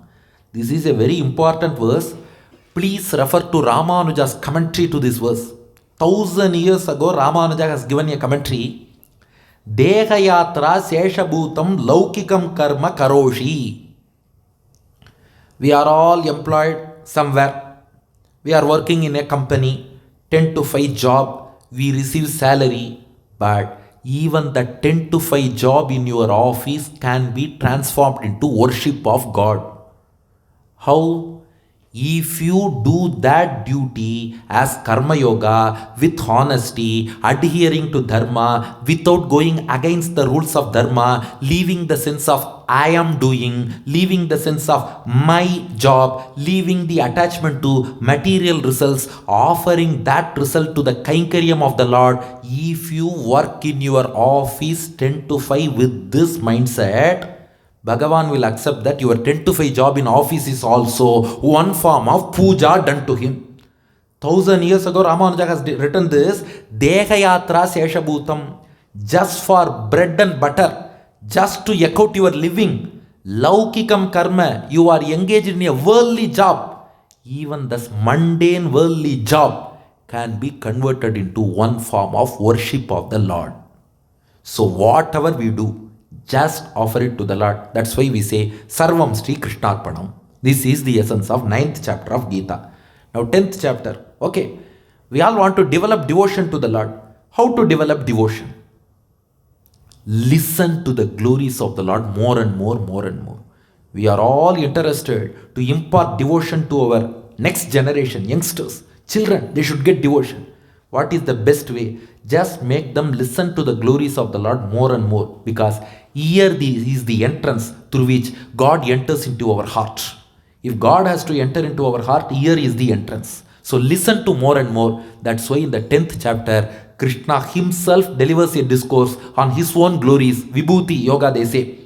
This is a very important verse. Please refer to Ramanuja's commentary to this verse. 1000 years ago, Ramanuja has given a commentary. Dehayatra seshabhutam laukikam karma karoshi. We are all employed somewhere. We are working in a company. 10 to 5 job, we receive salary, but even the 10 to 5 job in your office can be transformed into worship of God. How? If you do that duty as karma yoga with honesty, adhering to dharma, without going against the rules of dharma, leaving the sense of I am doing, leaving the sense of my job, leaving the attachment to material results, offering that result to the kainkariam of the Lord. If you work in your office 10 to 5 with this mindset, Bhagavan will accept that your 10 to 5 job in office is also one form of puja done to him. 1000 years ago, Ramanuja has written this, Dehayatra Seshabhutam, just for bread and butter, just to echo out your living. Laukikam karma, you are engaged in a worldly job. Even this mundane worldly job can be converted into one form of worship of the Lord. So whatever we do, just offer it to the Lord. That's why we say Sarvam Sri Krishnarpanam. This is the essence of 9th chapter of Gita. Now 10th chapter. Okay, we all want to develop devotion to the Lord. How to develop devotion? Listen to the glories of the Lord more and more, more and more. We are all interested to impart devotion to our next generation, youngsters, children. They should get devotion. What is the best way? Just make them listen to the glories of the Lord more and more, because here is the entrance through which God enters into our heart. If God has to enter into our heart, here is the entrance. So listen to more and more. That's why in the 10th chapter, Krishna himself delivers a discourse on his own glories. Vibhuti Yoga, they say.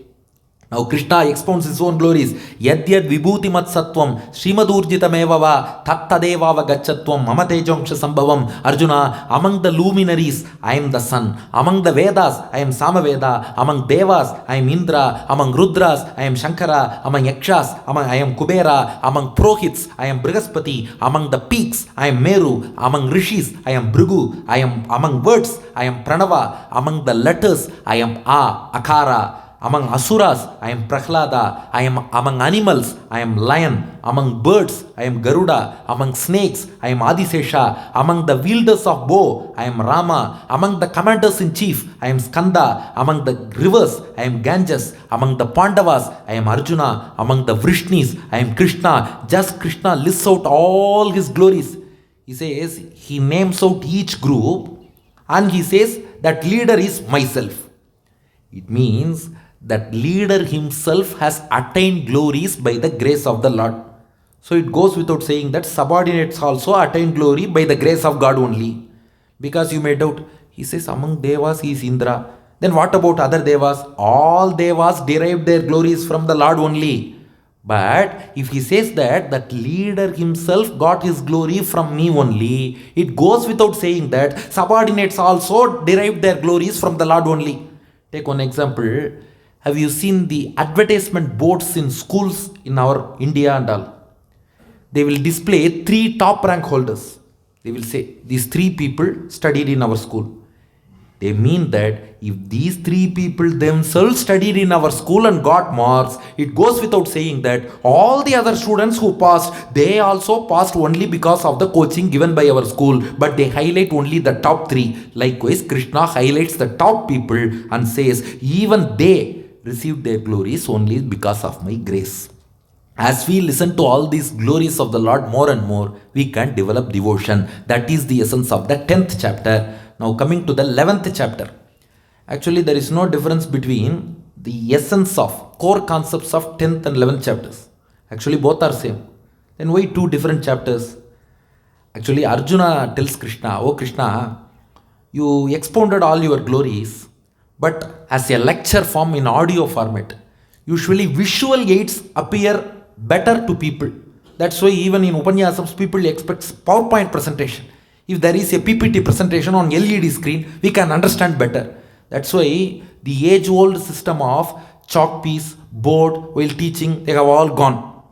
Now Krishna expounds his own glories. Yadyad vibhuti mat sattvam srimadurjitameva va tattadeva va gachatvam mama tejonksha sambhavam. Arjuna, among the luminaries, I am the sun. Among the Vedas, I am Samaveda. Among Devas, I am Indra. Among Rudras, I am Shankara. Among Yakshas, I am Kubera. Among Prohits, I am Brihaspati. Among the peaks, I am Meru. Among Rishis, I am Bhrigu. I am among words, I am Pranava. Among the letters, I am Akara. Among asuras, I am Prahlada. I am among animals, I am lion. Among birds, I am Garuda. Among snakes, I am Adisesha. Among the wielders of bow, I am Rama. Among the commanders in chief, I am Skanda. Among the rivers, I am Ganges. Among the Pandavas, I am Arjuna. Among the Vrishnis, I am Krishna. Just Krishna lists out all his glories. He says, he names out each group and he says that leader is myself. It means that leader himself has attained glories by the grace of the Lord. So it goes without saying that subordinates also attain glory by the grace of God only. Because you may doubt, he says among Devas he is Indra. Then what about other Devas? All Devas derived their glories from the Lord only. But if he says that leader himself got his glory from me only, it goes without saying that subordinates also derived their glories from the Lord only. Take one example. Have you seen the advertisement boards in schools in our India and all? They will display 3 top rank holders. They will say, these 3 people studied in our school. They mean that if these 3 people themselves studied in our school and got marks, it goes without saying that all the other students who passed, they also passed only because of the coaching given by our school. But they highlight only the top 3. Likewise, Krishna highlights the top people and says, even they received their glories only because of my grace. As we listen to all these glories of the Lord more and more, we can develop devotion. That is the essence of the 10th chapter. Now coming to the 11th chapter. Actually, there is no difference between the essence of core concepts of 10th and 11th chapters. Actually, both are same. Then why 2 different chapters? Actually, Arjuna tells Krishna, oh Krishna, you expounded all your glories, but as a lecture form in audio format. Usually visual aids appear better to people. That's why even in Upanyasams people expect PowerPoint presentation. If there is a PPT presentation on LED screen, we can understand better. That's why the age-old system of chalk piece, board while teaching, they have all gone.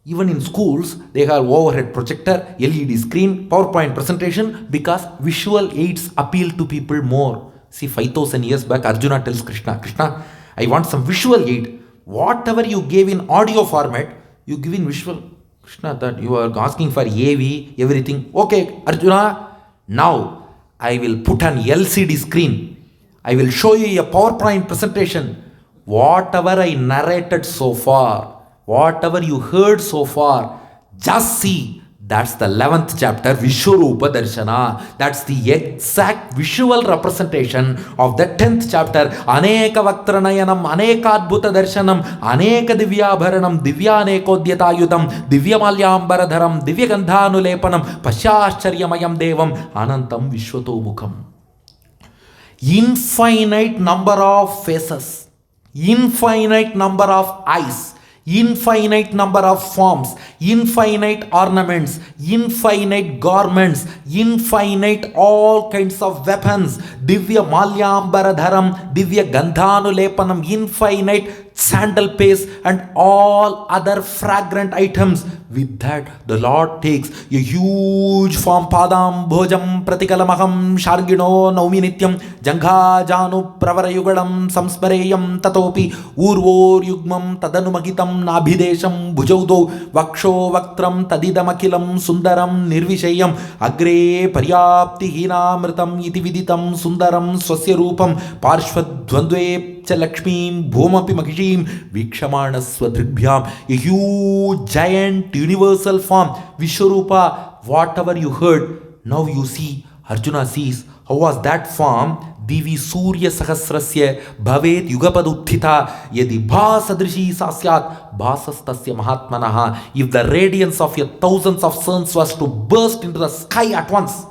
Even in schools, they have overhead projector, LED screen, PowerPoint presentation because visual aids appeal to people more. See, 5,000 years back, Arjuna tells Krishna, Krishna, I want some visual aid. Whatever you gave in audio format, you give in visual. Krishna, that you are asking for AV, everything. Okay, Arjuna, now I will put an LCD screen. I will show you a PowerPoint presentation. Whatever I narrated so far, whatever you heard so far, just see. That's the 11th chapter, Vishwarupa Darshana. That's the exact visual representation of the 10th chapter. Aneka Vaktranayanam, Aneka Adbhuta Darshanam, Aneka Divyabharanam, Divyanekodyatayudam, Divyamalyambaradharam, Divyagandhanulepanam, Pashyashcharyamayam Devam, Anantam Vishwatomukam. Infinite number of faces, infinite number of eyes, infinite number of forms, infinite ornaments, infinite garments, infinite all kinds of weapons, Divya Malyambaradharam, Divya Gandhanulepanam, infinite sandal paste and all other fragrant items. With that, the Lord takes a huge form, Padam Bhojam Pratikalamaham Shargino Naumi Nityam Jangha Janu Pravarayugadam Samsmareyam Tatopi Urvor Yugmam Tadanumagitam Nabhidesham Bhujaudo Vaksho Vaktram Tadidamakilam Sundaram Nirvishayam Agre Paryapti Hinamritam Iti Viditam Sundaram Swasya Rupam Parshvadvandve Lakshmim Bhumapi Mahishim Vikshamana Swadrigbhyam. A huge giant universal form, Vishwarupa. Whatever you heard, now you see. Arjuna sees. How was that form? Divi Surya Sahasrasya Bhavet Yugapaduttita Yadi Bhasadrishi Sasyat Bhasastasya Mahatmanaha. If the radiance of your thousands of suns was to burst into the sky at once,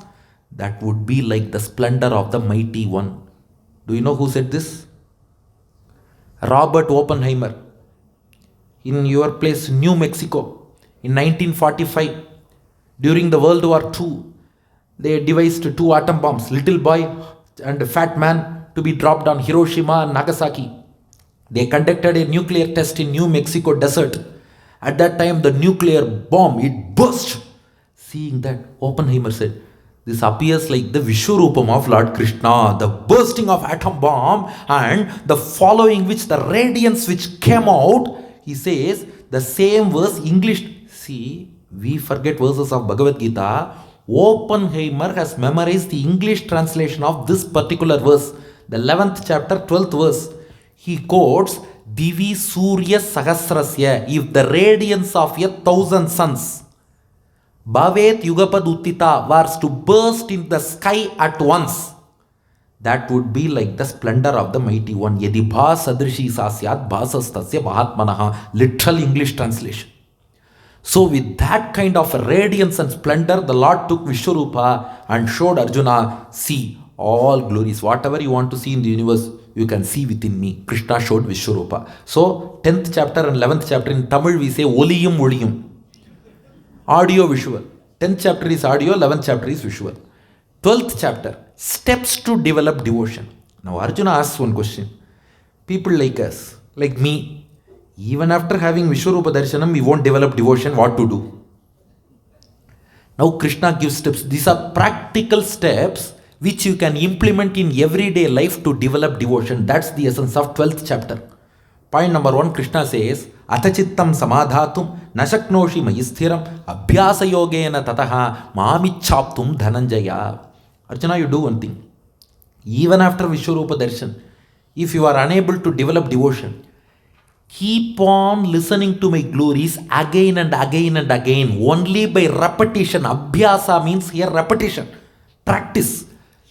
that would be like the splendor of the mighty one. Do you know who said this? Robert Oppenheimer. in your place, New Mexico, in 1945, during the World War II, they devised two atom bombs, little boy and fat man, to be dropped on Hiroshima and Nagasaki. They conducted a nuclear test in New Mexico desert. At that time, the nuclear bomb, it burst. Seeing that, Oppenheimer said, this appears like the Vishwarupam of Lord Krishna, the bursting of atom bomb and the following which the radiance which came out. He says the same verse, English. See, we forget verses of Bhagavad Gita. Oppenheimer has memorized the English translation of this particular verse, the 11th chapter, 12th verse. He quotes, Divi Surya Sahasrasya, if the radiance of 1,000 suns, Bhavet Yugapad Uttita, was to burst in the sky at once, that would be like the splendor of the mighty one. Yadi bha sadrishi sasyat bhasastasya mahatmanaha. Literal English translation. So with that kind of radiance and splendor, the Lord took Vishwarupa and showed Arjuna, see, all glories, whatever you want to see in the universe, you can see within me. Krishna showed Vishwarupa. So 10th chapter and 11th chapter, in Tamil we say Oliyum Oliyum. Audio visual. 10th chapter is audio, 11th chapter is visual. 12th chapter, steps to develop devotion. Now Arjuna asks one question. People like us, like me, even after having Vishwarupa Darshanam, we won't develop devotion. What to do? Now Krishna gives steps. These are practical steps which you can implement in everyday life to develop devotion. That's the essence of 12th chapter. Point number 1, Krishna says, Athachittam samadhatum nashaknoshi mayisthiram abhyasa yogena tataha mamichaptum dhananjaya. Arjuna, you do one thing. Even after Vishwarupa Darshan, if you are unable to develop devotion, keep on listening to my glories again and again and again, only by repetition. Abhyasa means here repetition. Practice.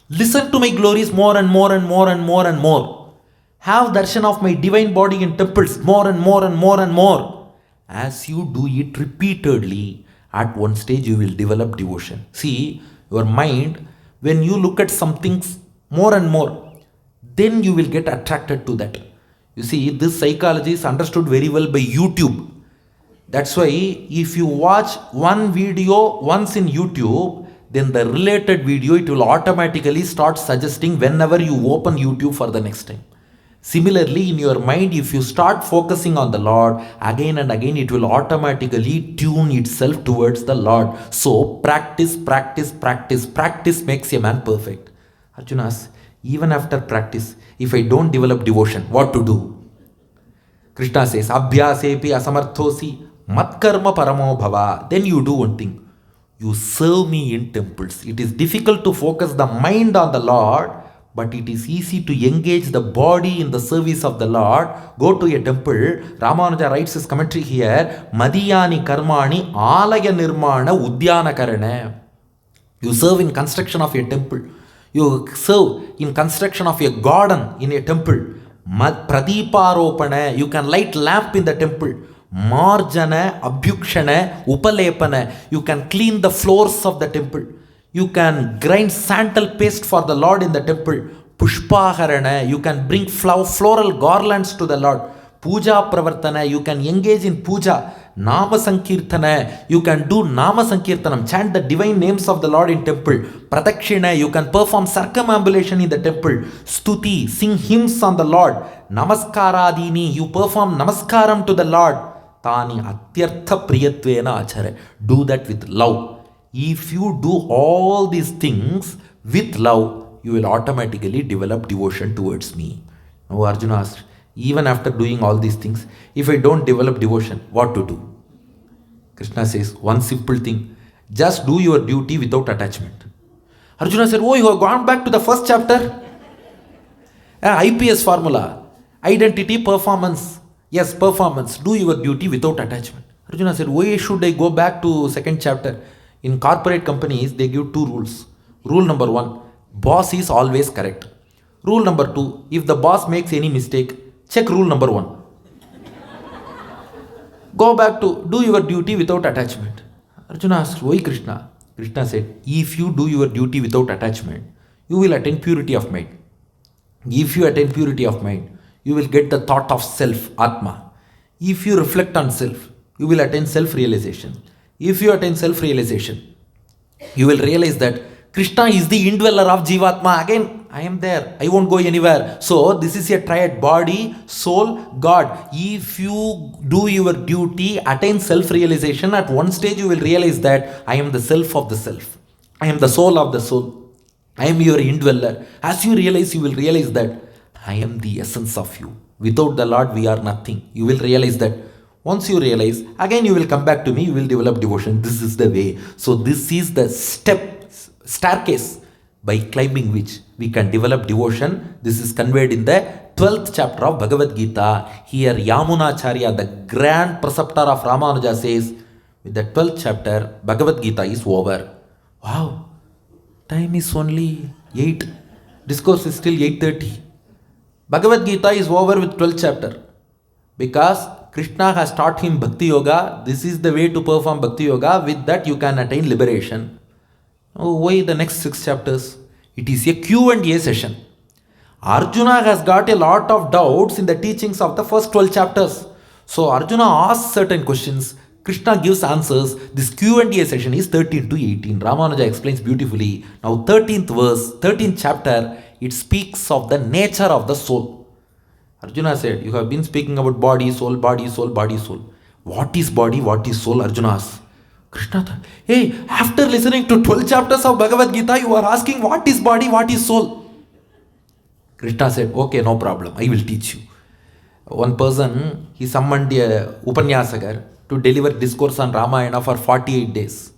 Listen to my glories more and more and more and more and more. Have darshan of my divine body in temples more and more and more and more. As you do it repeatedly, at one stage you will develop devotion. See, your mind, when you look at some things more and more, then you will get attracted to that. You see, this psychology is understood very well by YouTube. That's why if you watch one video once in YouTube, then the related video, it will automatically start suggesting whenever you open YouTube for the next time. Similarly, in your mind, if you start focusing on the Lord again and again, it will automatically tune itself towards the Lord. So practice, practice, practice. Practice makes a man perfect. Arjuna asks, even after practice, if I don't develop devotion, what to do? Krishna says, Abhyasepi asamarthosi matkarma paramo bhava. Then you do one thing. You serve me in temples. It is difficult to focus the mind on the Lord, but it is easy to engage the body in the service of the Lord. Go to a temple. Ramanuja writes his commentary here. Madhyani karmani alaya nirmana udyana karane. You serve in construction of a temple. You serve in construction of a garden in a temple. Pradiparopana. You can light lamp in the temple. Marjana, abhyukshana, upalepana. You can clean the floors of the temple. You can grind sandal paste for the Lord in the temple. Pushpaharana, you can bring floral garlands to the Lord. Puja pravartana, you can engage in puja. Nama sankirtana, you can do nama sankirtanam, chant the divine names of the Lord in temple. Pradakshina, you can perform circumambulation in the temple. Stuti, sing hymns on the Lord. Namaskaradini, you perform namaskaram to the Lord. Tani atyartha priyatvena achare. Do that with love. If you do all these things with love, you will automatically develop devotion towards me. Now Arjuna asked, even after doing all these things, if I don't develop devotion, what to do? Krishna says, one simple thing, just do your duty without attachment. Arjuna said, oh, you have gone back to the first chapter? IPS formula, identity, performance. Yes, performance, do your duty without attachment. Arjuna said, why should I go back to second chapter? In corporate companies, they give two rules. Rule number 1, boss is always correct. Rule number 2, if the boss makes any mistake, check rule number 1. Go back to do your duty without attachment. Arjuna asked, why Krishna? Krishna said, if you do your duty without attachment, you will attain purity of mind. If you attain purity of mind, you will get the thought of self, Atma. If you reflect on self, you will attain self-realization. If you attain self-realization, you will realize that Krishna is the indweller of Jivatma. Again, I am there. I won't go anywhere. So, this is a triad: body, soul, God. If you do your duty, attain self-realization, at one stage you will realize that I am the self of the self. I am the soul of the soul. I am your indweller. As you realize, you will realize that I am the essence of you. Without the Lord, we are nothing. You will realize that. Once you realize, again you will come back to me, you will develop devotion. This is the way. So this is the staircase by climbing which we can develop devotion. This is conveyed in the 12th chapter of Bhagavad Gita. Here Yamunacharya, the grand preceptor of Ramanuja, says, with the 12th chapter, Bhagavad Gita is over. Wow, time is only 8. Discourse is still 8:30. Bhagavad Gita is over with 12th chapter. Because Krishna has taught him Bhakti Yoga. This is the way to perform Bhakti Yoga. With that you can attain liberation. Oh, why the next 6 chapters? It is a Q&A session. Arjuna has got a lot of doubts in the teachings of the first 12 chapters. So Arjuna asks certain questions. Krishna gives answers. This Q&A session is 13 to 18. Ramanuja explains beautifully. Now 13th verse, 13th chapter, it speaks of the nature of the soul. Arjuna said, you have been speaking about body, soul, body, soul, body, soul. What is body, what is soul? Arjuna asked. Krishna thought, hey, after listening to 12 chapters of Bhagavad Gita, you are asking what is body, what is soul? Krishna said, okay, no problem, I will teach you. One person, he summoned a Upanyasagar to deliver discourse on Ramayana for 48 days.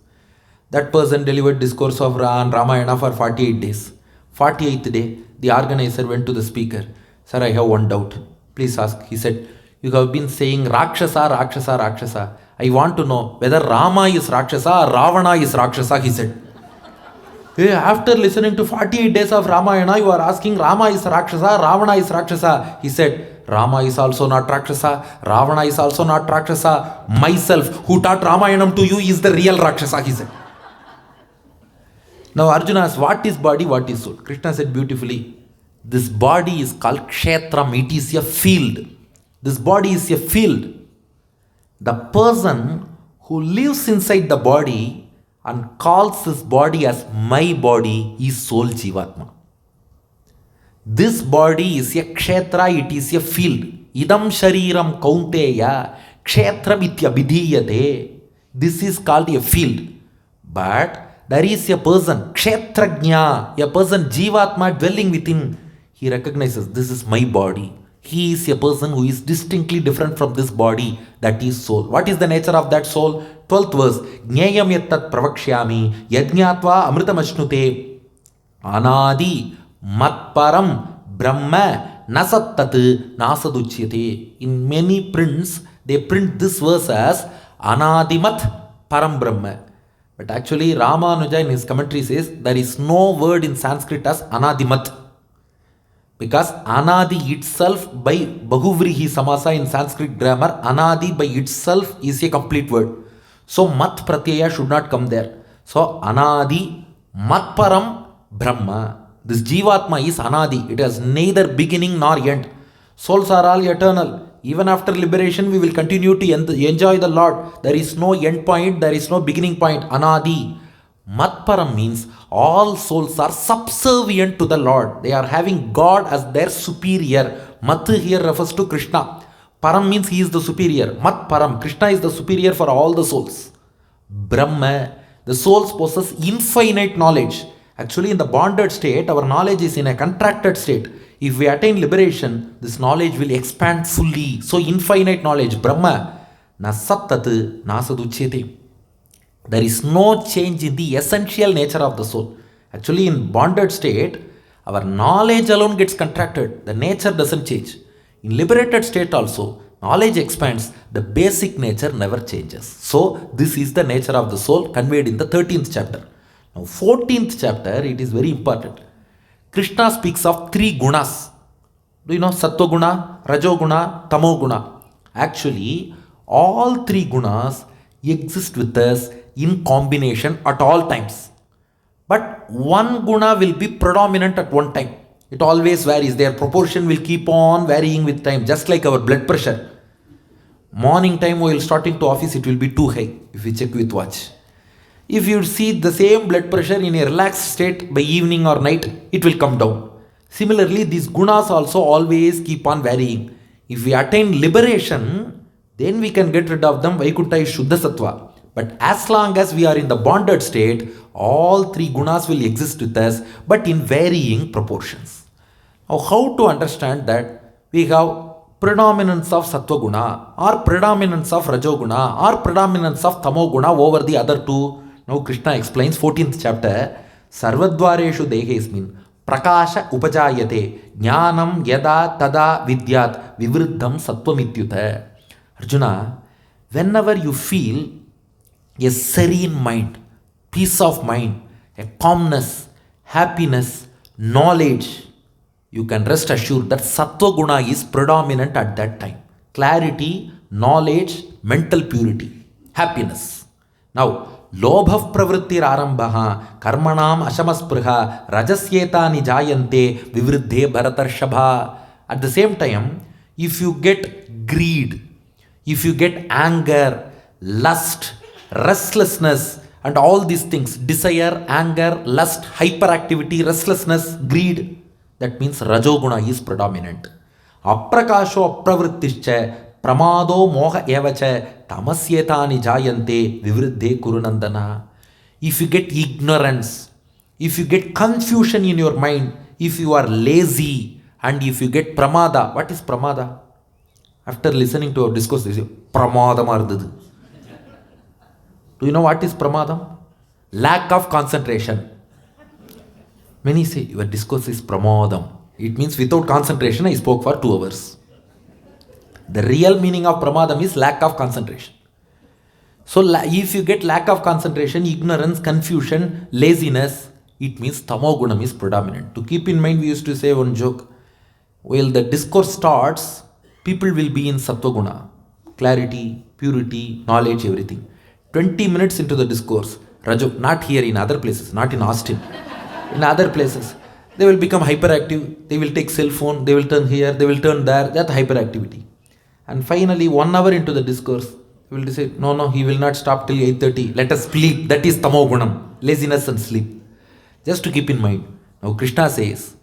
That person delivered discourse of Ramayana for 48 days. 48th day, the organizer went to the speaker. Sir, I have one doubt. Please ask. He said, you have been saying Rakshasa, Rakshasa, Rakshasa. I want to know whether Rama is Rakshasa or Ravana is Rakshasa, he said. Hey, after listening to 48 days of Ramayana, you are asking Rama is Rakshasa, Ravana is Rakshasa. He said, Rama is also not Rakshasa, Ravana is also not Rakshasa. Myself, who taught Ramayanam to you, is the real Rakshasa, he said. Now Arjuna asked, what is body, what is soul? Krishna said beautifully, this body is called Kshetram, it is a field. This body is a field. The person who lives inside the body and calls this body as my body is soul Jivatma. This body is a Kshetra, it is a field. Idam Shariram Kaunteya Kshetram Ityabhidhiyate. This is called a field. But there is a person, Kshetrajna, a person Jivatma dwelling within. He recognizes this is my body. He is a person who is distinctly different from this body, that is soul. What is the nature of that soul? 12th verse. Jnayam yattat pravakshyami yajñatva amritamashnuте anadi matparam brahma nasattat nasaduchyate. In many prints, they print this verse as anadimat param brahma. But actually Ramanuja in his commentary says there is no word in Sanskrit as anadimat. Because anadi itself by Bahuvrihi Samasa in Sanskrit grammar, anadi by itself is a complete word. So mat pratyaya should not come there. So anadi matparam brahma. This jivatma is anadi. It has neither beginning nor end. Souls are all eternal. Even after liberation, we will continue to enjoy the Lord. There is no end point, there is no beginning point. Anadi. Matparam means all souls are subservient to the Lord. They are having God as their superior. Mat here refers to Krishna. Param means he is the superior. Mat Param. Krishna is the superior for all the souls. Brahma. The souls possess infinite knowledge. Actually, in the bonded state, our knowledge is in a contracted state. If we attain liberation, this knowledge will expand fully. So, infinite knowledge. Brahma. Nasattat nasaduchyate. There is no change in the essential nature of the soul. Actually, in bonded state, our knowledge alone gets contracted. The nature doesn't change. In liberated state also, knowledge expands. The basic nature never changes. So, this is the nature of the soul conveyed in the 13th chapter. Now, 14th chapter, it is very important. Krishna speaks of 3 gunas. Do you know Sattva guna, Rajo guna, Tamo guna? Actually, all 3 gunas exist with us in combination at all times. But one guna will be predominant at one time. It always varies. Their proportion will keep on varying with time, just like our blood pressure. Morning time while starting to office, it will be too high if you check with watch. If you see the same blood pressure in a relaxed state by evening or night, it will come down. Similarly, these gunas also always keep on varying. If we attain liberation, then we can get rid of them. Vaikuntha is Shuddha Sattva. But as long as we are in the bonded state, all three gunas will exist with us, but in varying proportions. Now, how to understand that we have predominance of Sattva guna or predominance of Rajo guna or predominance of Tamo guna over the other two? Now Krishna explains 14th chapter, Sarvadvareshu Dehesmin Prakasha Upajayate Jnanam Yada Tada Vidyat Vivruddham Sattva. Arjuna, whenever you feel a serene mind, peace of mind, a calmness, happiness, knowledge, you can rest assured that Sattva Guna is predominant at that time. Clarity, knowledge, mental purity, happiness. Now, Lobhav pravrittir arambha karmanam ashamaspruha rajasyetani jayante vivruddhe bharatarshabha. At the same time, if you get greed, if you get anger, lust, restlessness, and all these things, desire, anger, lust, hyperactivity, restlessness, greed, that means Rajoguna is predominant. Aprakasho apravrittischa pramado moha evacha tamasyetani jayante vivruddhe kurunandana. If you get ignorance, if you get confusion in your mind, if you are lazy, and if you get pramada, what is pramada? After listening to our discourse, they say, pramadam ardadu. Do you know what is pramadam? Lack of concentration. Many say, your discourse is pramadam. It means without concentration, I spoke for 2 hours. The real meaning of pramadam is lack of concentration. So if you get lack of concentration, ignorance, confusion, laziness, it means tamogunam is predominant. To keep in mind, we used to say one joke. While the discourse starts, people will be in sattva-guna. Clarity, purity, knowledge, everything. 20 minutes into the discourse, Rajo, not here, in other places, not in Austin. In other places, they will become hyperactive, they will take cell phone, they will turn here, they will turn there, that's hyperactivity. And finally, 1 hour into the discourse, they will say, no, he will not stop till 8:30, let us sleep, that is tamogunam, laziness and sleep. Just to keep in mind, now Krishna says,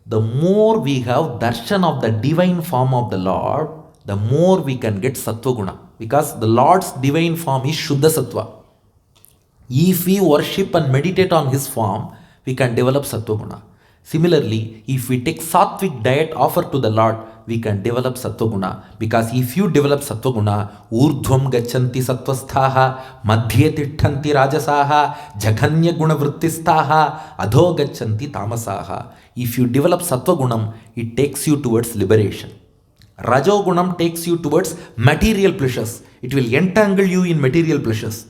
the more we have darshan of the divine form of the Lord, the more we can get sattva guna. Because the Lord's divine form is Shuddha Sattva. If we worship and meditate on His form, we can develop Sattva Guna. Similarly, if we take Sattvic diet offered to the Lord, we can develop Sattva Guna. Because if you develop Sattva Guna, Urdhvam Gachanti Sattvasthaha, Madhye Tittanti Rajasaha, Jaganya Guna Vrittistaha, Adho Gachanti Tamasaha. If you develop Sattva Gunam, it takes you towards liberation. Rajogunam takes you towards material pleasures. It will entangle you in material pleasures.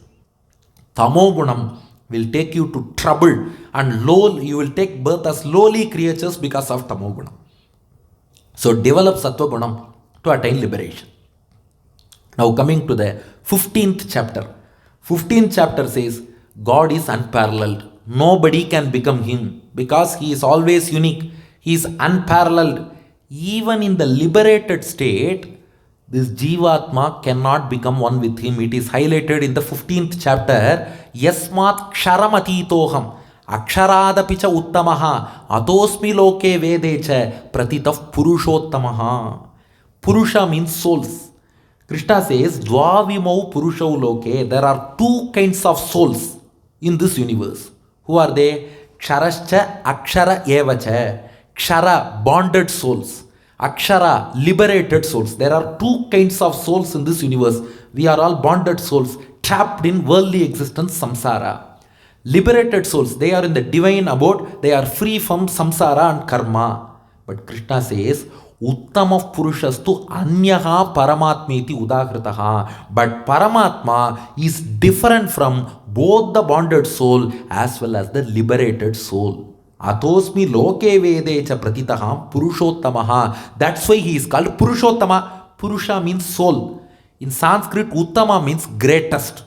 Tamogunam will take you to trouble and you will take birth as lowly creatures because of tamogunam. So develop sattvagunam to attain liberation. Now coming to the 15th chapter. 15th chapter says, God is unparalleled. Nobody can become Him because He is always unique. He is unparalleled. Even in the liberated state, this Jivatma cannot become one with Him. It is highlighted in the 15th chapter. Yasmat ksharamati aksharaadapicha uttamaha atosmi loke vedecha pratitaf purushottamaha. Purusha means souls. Krishna says, Dvavimau purushau loke. There are 2 kinds of souls in this universe. Who are they? Ksharascha akshara evacha. Kshara, bonded souls. Akshara, liberated souls. There are 2 kinds of souls in this universe. We are all bonded souls, trapped in worldly existence, samsara. Liberated souls, they are in the divine abode, they are free from samsara and karma. But Krishna says, Uttama Purushastu Anyaha Paramatmeti Udahritaha. But Paramatma is different from both the bonded soul as well as the liberated soul. Atosmi loke vedecha pratitaham purushottamaha. That's why he is called Purushottama. Purusha means soul. In Sanskrit, Uttama means greatest.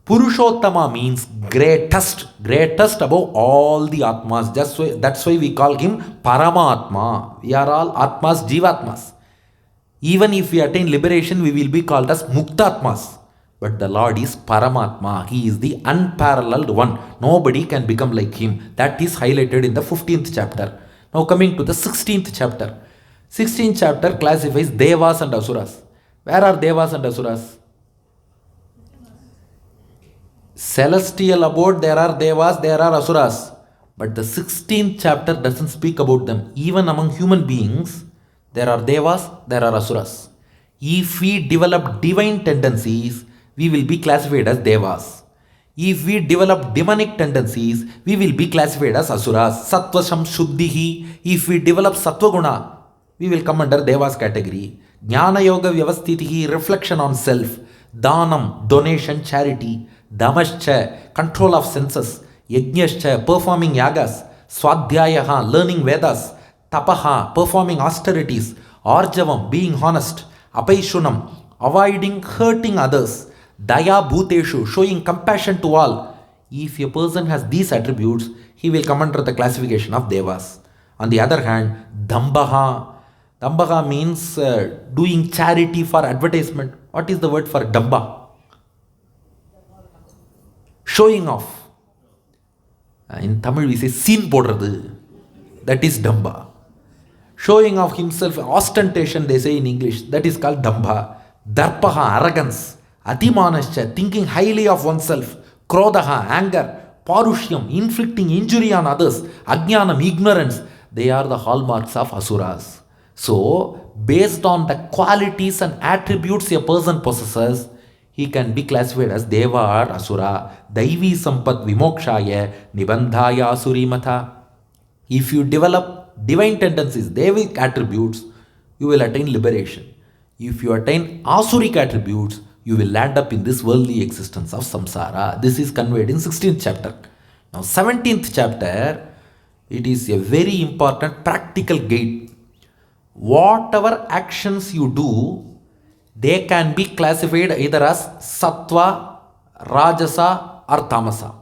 Purushottama means greatest above all the Atmas. That's why we call him Paramatma. We are all Atmas, Jivatmas. Even if we attain liberation, we will be called as Muktatmas. But the Lord is Paramatma. He is the unparalleled one. Nobody can become like him. That is highlighted in the 15th chapter. Now coming to the 16th chapter. 16th chapter classifies Devas and Asuras. Where are Devas and Asuras? Celestial abode, there are Devas, there are Asuras. But the 16th chapter doesn't speak about them. Even among human beings, there are Devas, there are Asuras. If we develop divine tendencies, we will be classified as Devas. If we develop demonic tendencies, we will be classified as Asuras. Sattvasham Shuddhihi. If we develop Sattvaguna, we will come under Devas category. Jnana Yoga Vyavastitihi, reflection on self. Danam, donation, charity. Damascha, control of senses. Yajnascha, performing yagas. Swadhyayaha, learning Vedas. Tapaha, performing austerities. Arjavam, being honest. Apaishunam, avoiding hurting others. Daya Bhuteshu, showing compassion to all. If a person has these attributes, he will come under the classification of Devas. On the other hand, Dambaha. Dambaha means doing charity for advertisement. What is the word for Damba? Showing off. In Tamil we say scene podrathu. That is Damba. Showing off himself, ostentation they say in English. That is called Damba. Darpaha, arrogance. Atimanascha, thinking highly of oneself. Krodaha, anger. Parushyam, inflicting injury on others. Ajnanam, ignorance. They are the hallmarks of Asuras. So, based on the qualities and attributes a person possesses, he can be classified as Deva or Asura. Daivi Sampat Vimokshaya Nibandhaya Asurimata. If you develop divine tendencies, Devic attributes, you will attain liberation. If you attain Asuric attributes, you will land up in this worldly existence of samsara. This is conveyed in 16th chapter. Now 17th chapter, it is a very important practical guide. Whatever actions you do, they can be classified either as sattva, rajasa or tamasa.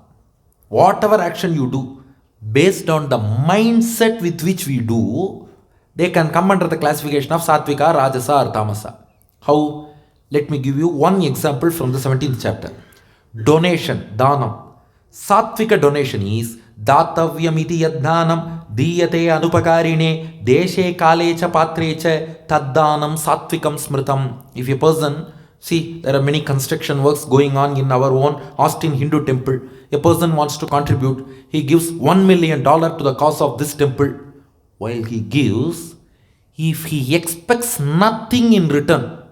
Whatever action you do, based on the mindset with which we do, they can come under the classification of sattvika, rajasa or tamasa. How? Let me give you one example from the 17th chapter. Donation, danam. Sattvika donation is datavyamiti yadhanam diyate anupakarine deshe kale cha patre cha taddanam sattvikam smritam. If a person, see, there are many construction works going on in our own Austin Hindu temple. A person wants to contribute. He gives $1 million to the cause of this temple. While he gives, if he expects nothing in return,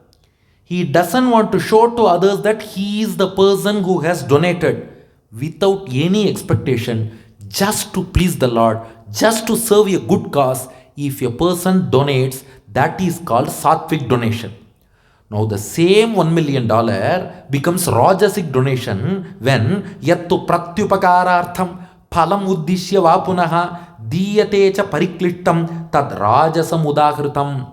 he doesn't want to show to others that he is the person who has donated without any expectation, just to please the Lord, just to serve a good cause. If a person donates, that is called sattvic donation. Now the same $1 million becomes rajasic donation when yattu pratyupakarartham phalam uddishya vapunaha diyate cha pariklittam tad rajasam udahritam.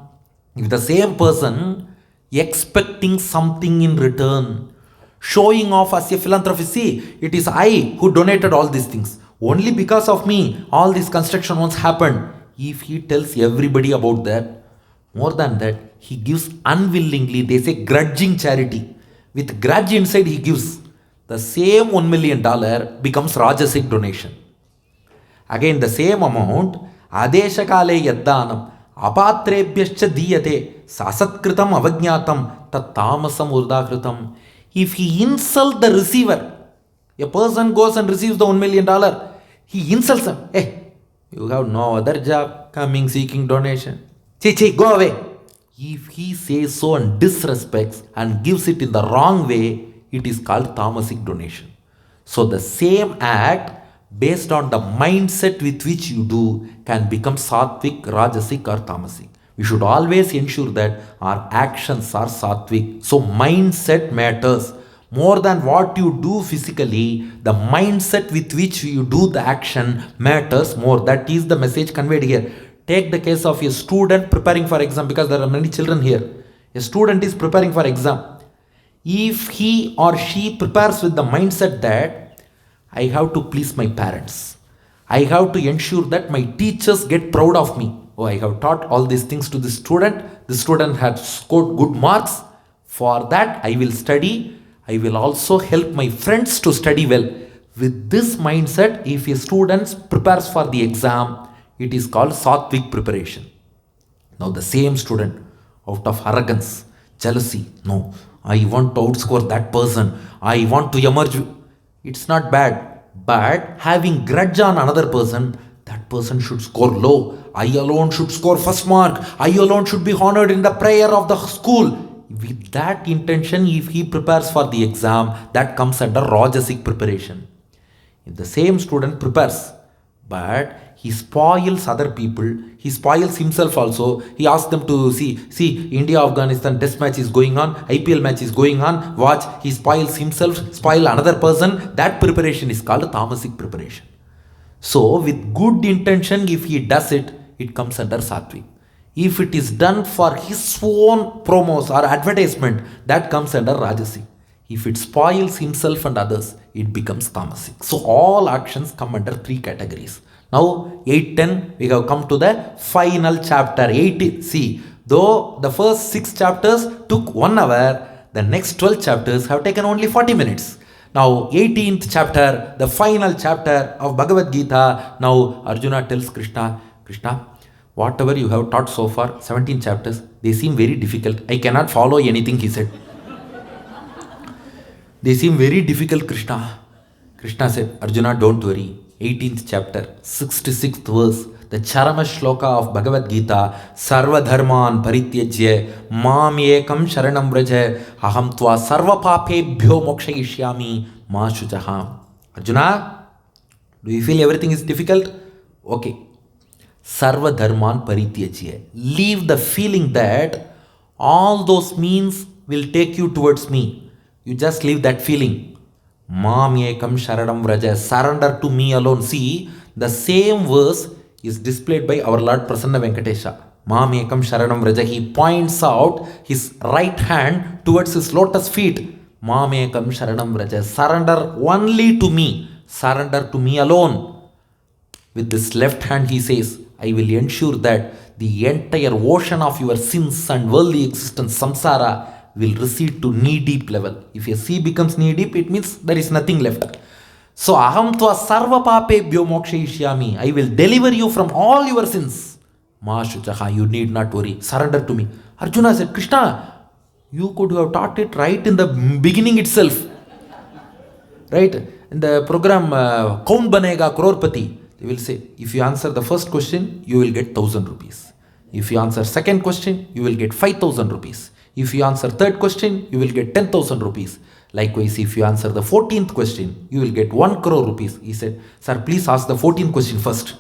If the same person expecting something in return, showing off as a philanthropist, see, it is I who donated all these things. Only because of me, all these construction once happened. If he tells everybody about that, more than that, he gives unwillingly, they say grudging charity. With grudge inside he gives. The same $1 million becomes rajasic donation. Again the same amount, adeshakale yaddanam apatrebhyascha diyate sasatkritam avajnatam tat tamasam urdakritam. If he insults the receiver, a person goes and receives the $1 million, he insults him. Hey, you have no other job coming seeking donation. Chi, go away. If he says so and disrespects and gives it in the wrong way, it is called tamasic donation. So the same act, based on the mindset with which you do, can become sattvic, rajasic or tamasic. We should always ensure that our actions are sattvic. So mindset matters. More than what you do physically, the mindset with which you do the action matters more. That is the message conveyed here. Take the case of a student preparing for exam, because there are many children here. A student is preparing for exam. If he or she prepares with the mindset that I have to please my parents, I have to ensure that my teachers get proud of me. Oh, I have taught all these things to this The student has scored good marks. For that, I will study. I will also help my friends to study well. With this mindset, if a student prepares for the exam, it is called sattvic preparation. Now, the same student, out of arrogance, jealousy, no, I want to outscore that person, I want to emerge. It's not bad, but having grudge on another person, that person should score low. I alone should score first mark. I alone should be honored in the prayer of the school. With that intention, if he prepares for the exam, that comes under Rajasic preparation. If the same student prepares, but he spoils other people, he spoils himself also. He asks them to see, India Afghanistan test match is going on, IPL match is going on, watch. He spoils himself, spoil another person. That preparation is called Tamasic preparation. So, with good intention, if he does it, it comes under Sattvic. If it is done for his own promos or advertisement, that comes under Rajasic. If it spoils himself and others, it becomes Tamasic. So, all actions come under three categories. Now, 8-10, we have come to the final chapter. 8. See, though the first 6 chapters took 1 hour, the next 12 chapters have taken only 40 minutes. Now, 18th chapter, the final chapter of Bhagavad Gita. Now, Arjuna tells Krishna, whatever you have taught so far, 17 chapters, they seem very difficult. I cannot follow anything, he said. They seem very difficult, Krishna. Krishna said, Arjuna, don't worry. 18th chapter, 66th verse, the Charama Shloka of Bhagavad Gita, Sarva Dharman Parityajya, Mam Ekam Sharanam Vraja, Aham Tva Sarva Papebhyo Mokshayishyami, Ma Shujaha. Arjuna, do you feel everything is difficult? Okay. Sarva Dharman Parityajya. Leave the feeling that all those means will take you towards me. You just leave that feeling. Mam Ekam Sharanam Vraja. Surrender to me alone. See, the same verse is displayed by our Lord Prasanna Venkatesha. Mam Ekam Sharanam Vraja. He points out his right hand towards his lotus feet. Mam Ekam Sharanam Vraja. Surrender only to me. Surrender to me alone. With this left hand, he says, I will ensure that the entire ocean of your sins and worldly existence, samsara, will recede to knee-deep level. If a sea becomes knee-deep, it means there is nothing left. So, aham tva sarva papebhyo mokshayishyami. I will deliver you from all your sins. Ma shuchaha, you need not worry. Surrender to me. Arjuna said, Krishna, you could have taught it right in the beginning itself. Right? In the program, Kaun Banega Crorepati, they will say, if you answer the first question, you will get 1,000 rupees. If you answer second question, you will get 5,000 rupees. If you answer third question, you will get 10,000 rupees. Likewise, if you answer the 14th question, you will get 1 crore rupees. He said, sir, please ask the 14th question first.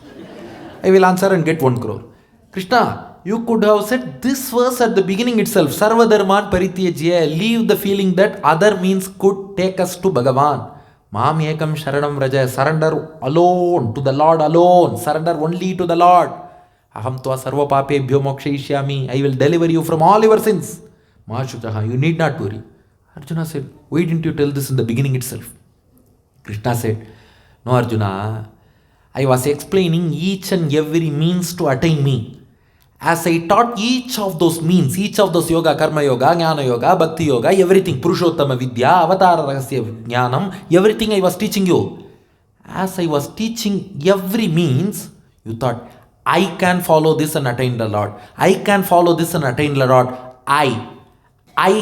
I will answer and get 1 crore. Krishna, you could have said this verse at the beginning itself. Sarva Dharman Parityajya. Leave the feeling that other means could take us to Bhagavan. Mam Ekam Sharanam Vraja. Surrender alone to the Lord alone. Surrender only to the Lord. Aham Tva Sarva Papebhyo Mokshayishyami. I will deliver you from all your sins. Mahashuchaha, you need not worry. Arjuna said, why didn't you tell this in the beginning itself? Krishna said, no Arjuna, I was explaining each and every means to attain me. As I taught each of those means, each of those yoga, karma yoga, jnana yoga, bhakti yoga, everything, Purushottama Vidya, Avatara Rahasya Jnanam, everything I was teaching you. As I was teaching every means, you thought, I can follow this and attain the Lord. I can follow this and attain the Lord. I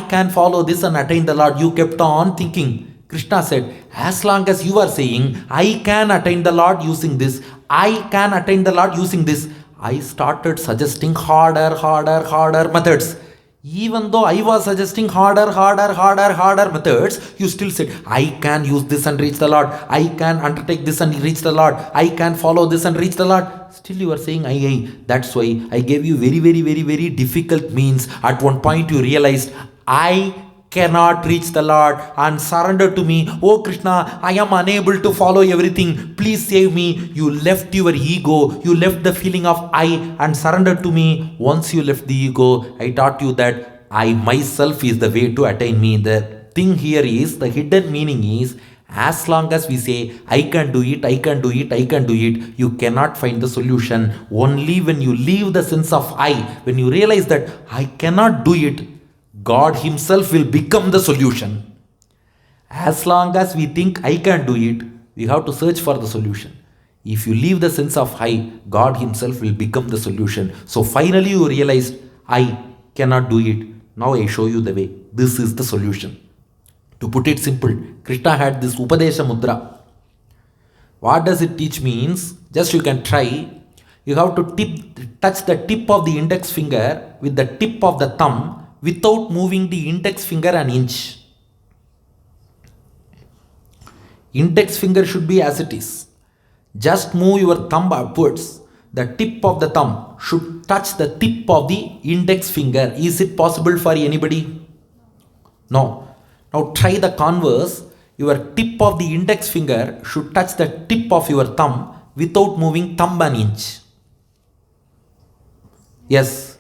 can follow this and attain the Lord. You kept on thinking. Krishna said, as long as you are saying, I can attain the Lord using this, I can attain the Lord using this, I started suggesting harder methods. Even though I was suggesting harder methods, you still said, I can use this and reach the Lord. I can undertake this and reach the Lord. I can follow this and reach the Lord. Still you are saying, I. That's why I gave you very difficult means. At one point you realized, I cannot reach the Lord and surrender to me. Oh Krishna, I am unable to follow everything. Please save me. You left your ego. You left the feeling of I and surrendered to me. Once you left the ego, I taught you that I myself is the way to attain me. The thing here is, the hidden meaning is, As long as we say, I can do it, I can do it, I can do it, you cannot find the solution. Only when you leave the sense of I, when you realize that I cannot do it, God Himself will become the solution. As long as we think I can do it, we have to search for the solution. If you leave the sense of I, God Himself will become the solution. So finally you realized, I cannot do it. Now I show you the way. This is the solution. To put it simple, Krishna had this Upadesha Mudra. What does it teach means? Just you can try. You have to touch the tip of the index finger with the tip of the thumb without moving the index finger an inch. Index finger should be as it is. Just move your thumb upwards. The tip of the thumb should touch the tip of the index finger. Is it possible for anybody? No. Now try the converse. Your tip of the index finger should touch the tip of your thumb without moving thumb an inch. Yes.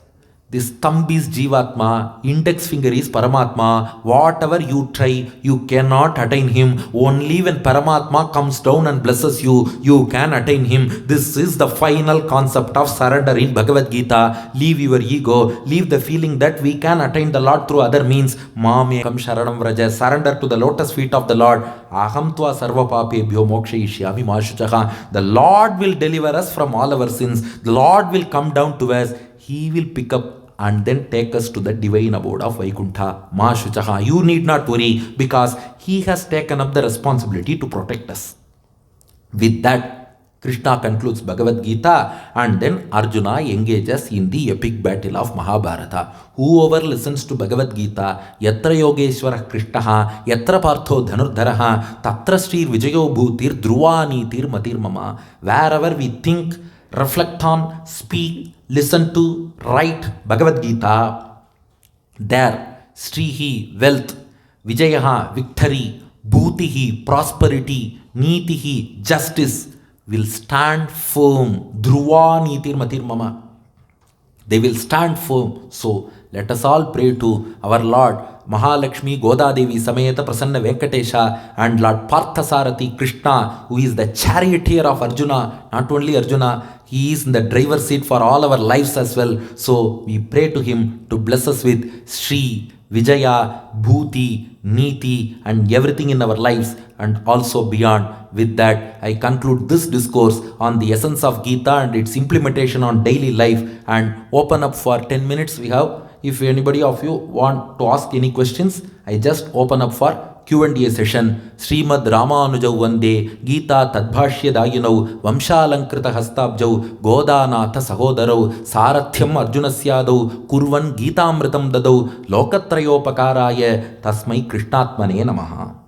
This thumb is Jivatma, index finger is Paramatma. Whatever you try, you cannot attain Him. Only when Paramatma comes down and blesses you, you can attain Him. This is the final concept of surrender in Bhagavad Gita. Leave your ego, leave the feeling that we can attain the Lord through other means. Mamekam sharanam vraja. Surrender to the lotus feet of the Lord. Aham tva sarva papebhyo mokshayishyami ma shuchaha. The Lord will deliver us from all our sins. The Lord will come down to us. He will pick up and then take us to the divine abode of Vaikuntha. Ma Shuchaha. You need not worry because He has taken up the responsibility to protect us. With that, Krishna concludes Bhagavad Gita and then Arjuna engages in the epic battle of Mahabharata. Whoever listens to Bhagavad Gita, Yatra Yogeshwara Krishnaha, Yatra Partho Dhanurdharaha, Tatra Sri Vijayo Bhutir Dhruvanitir Matir Mama. Wherever we think, reflect on, speak, listen to, write Bhagavad Gita, there Srihi, wealth, Vijayaha, victory, Bhutihi, prosperity, Nitihi, justice will stand firm. Dhruva Nitir Matir Mama. They will stand firm. So let us all pray to our Lord Mahalakshmi Goda Devi Sameta Prasanna Venkatesha and Lord Parthasarathi Krishna, who is the charioteer of Arjuna. Not only Arjuna, he is in the driver's seat for all our lives as well. So we pray to him to bless us with Sri, Vijaya, Bhuti, Niti and everything in our lives and also beyond. With that, I conclude this discourse on the essence of Gita and its implementation on daily life and open up for 10 minutes. We have, if anybody of you want to ask any questions, I just open up for Q&A session. Srimad Ramanujau Vande Gita Tadbhashya Dayanau Vamshalankrita Hastabjau Godanatha Sahodarau Sarathyam Arjunasyadau Kurvan Gita Amritam Dadau Lokatrayopakaraye Tasmai Krishnatmane Namaha.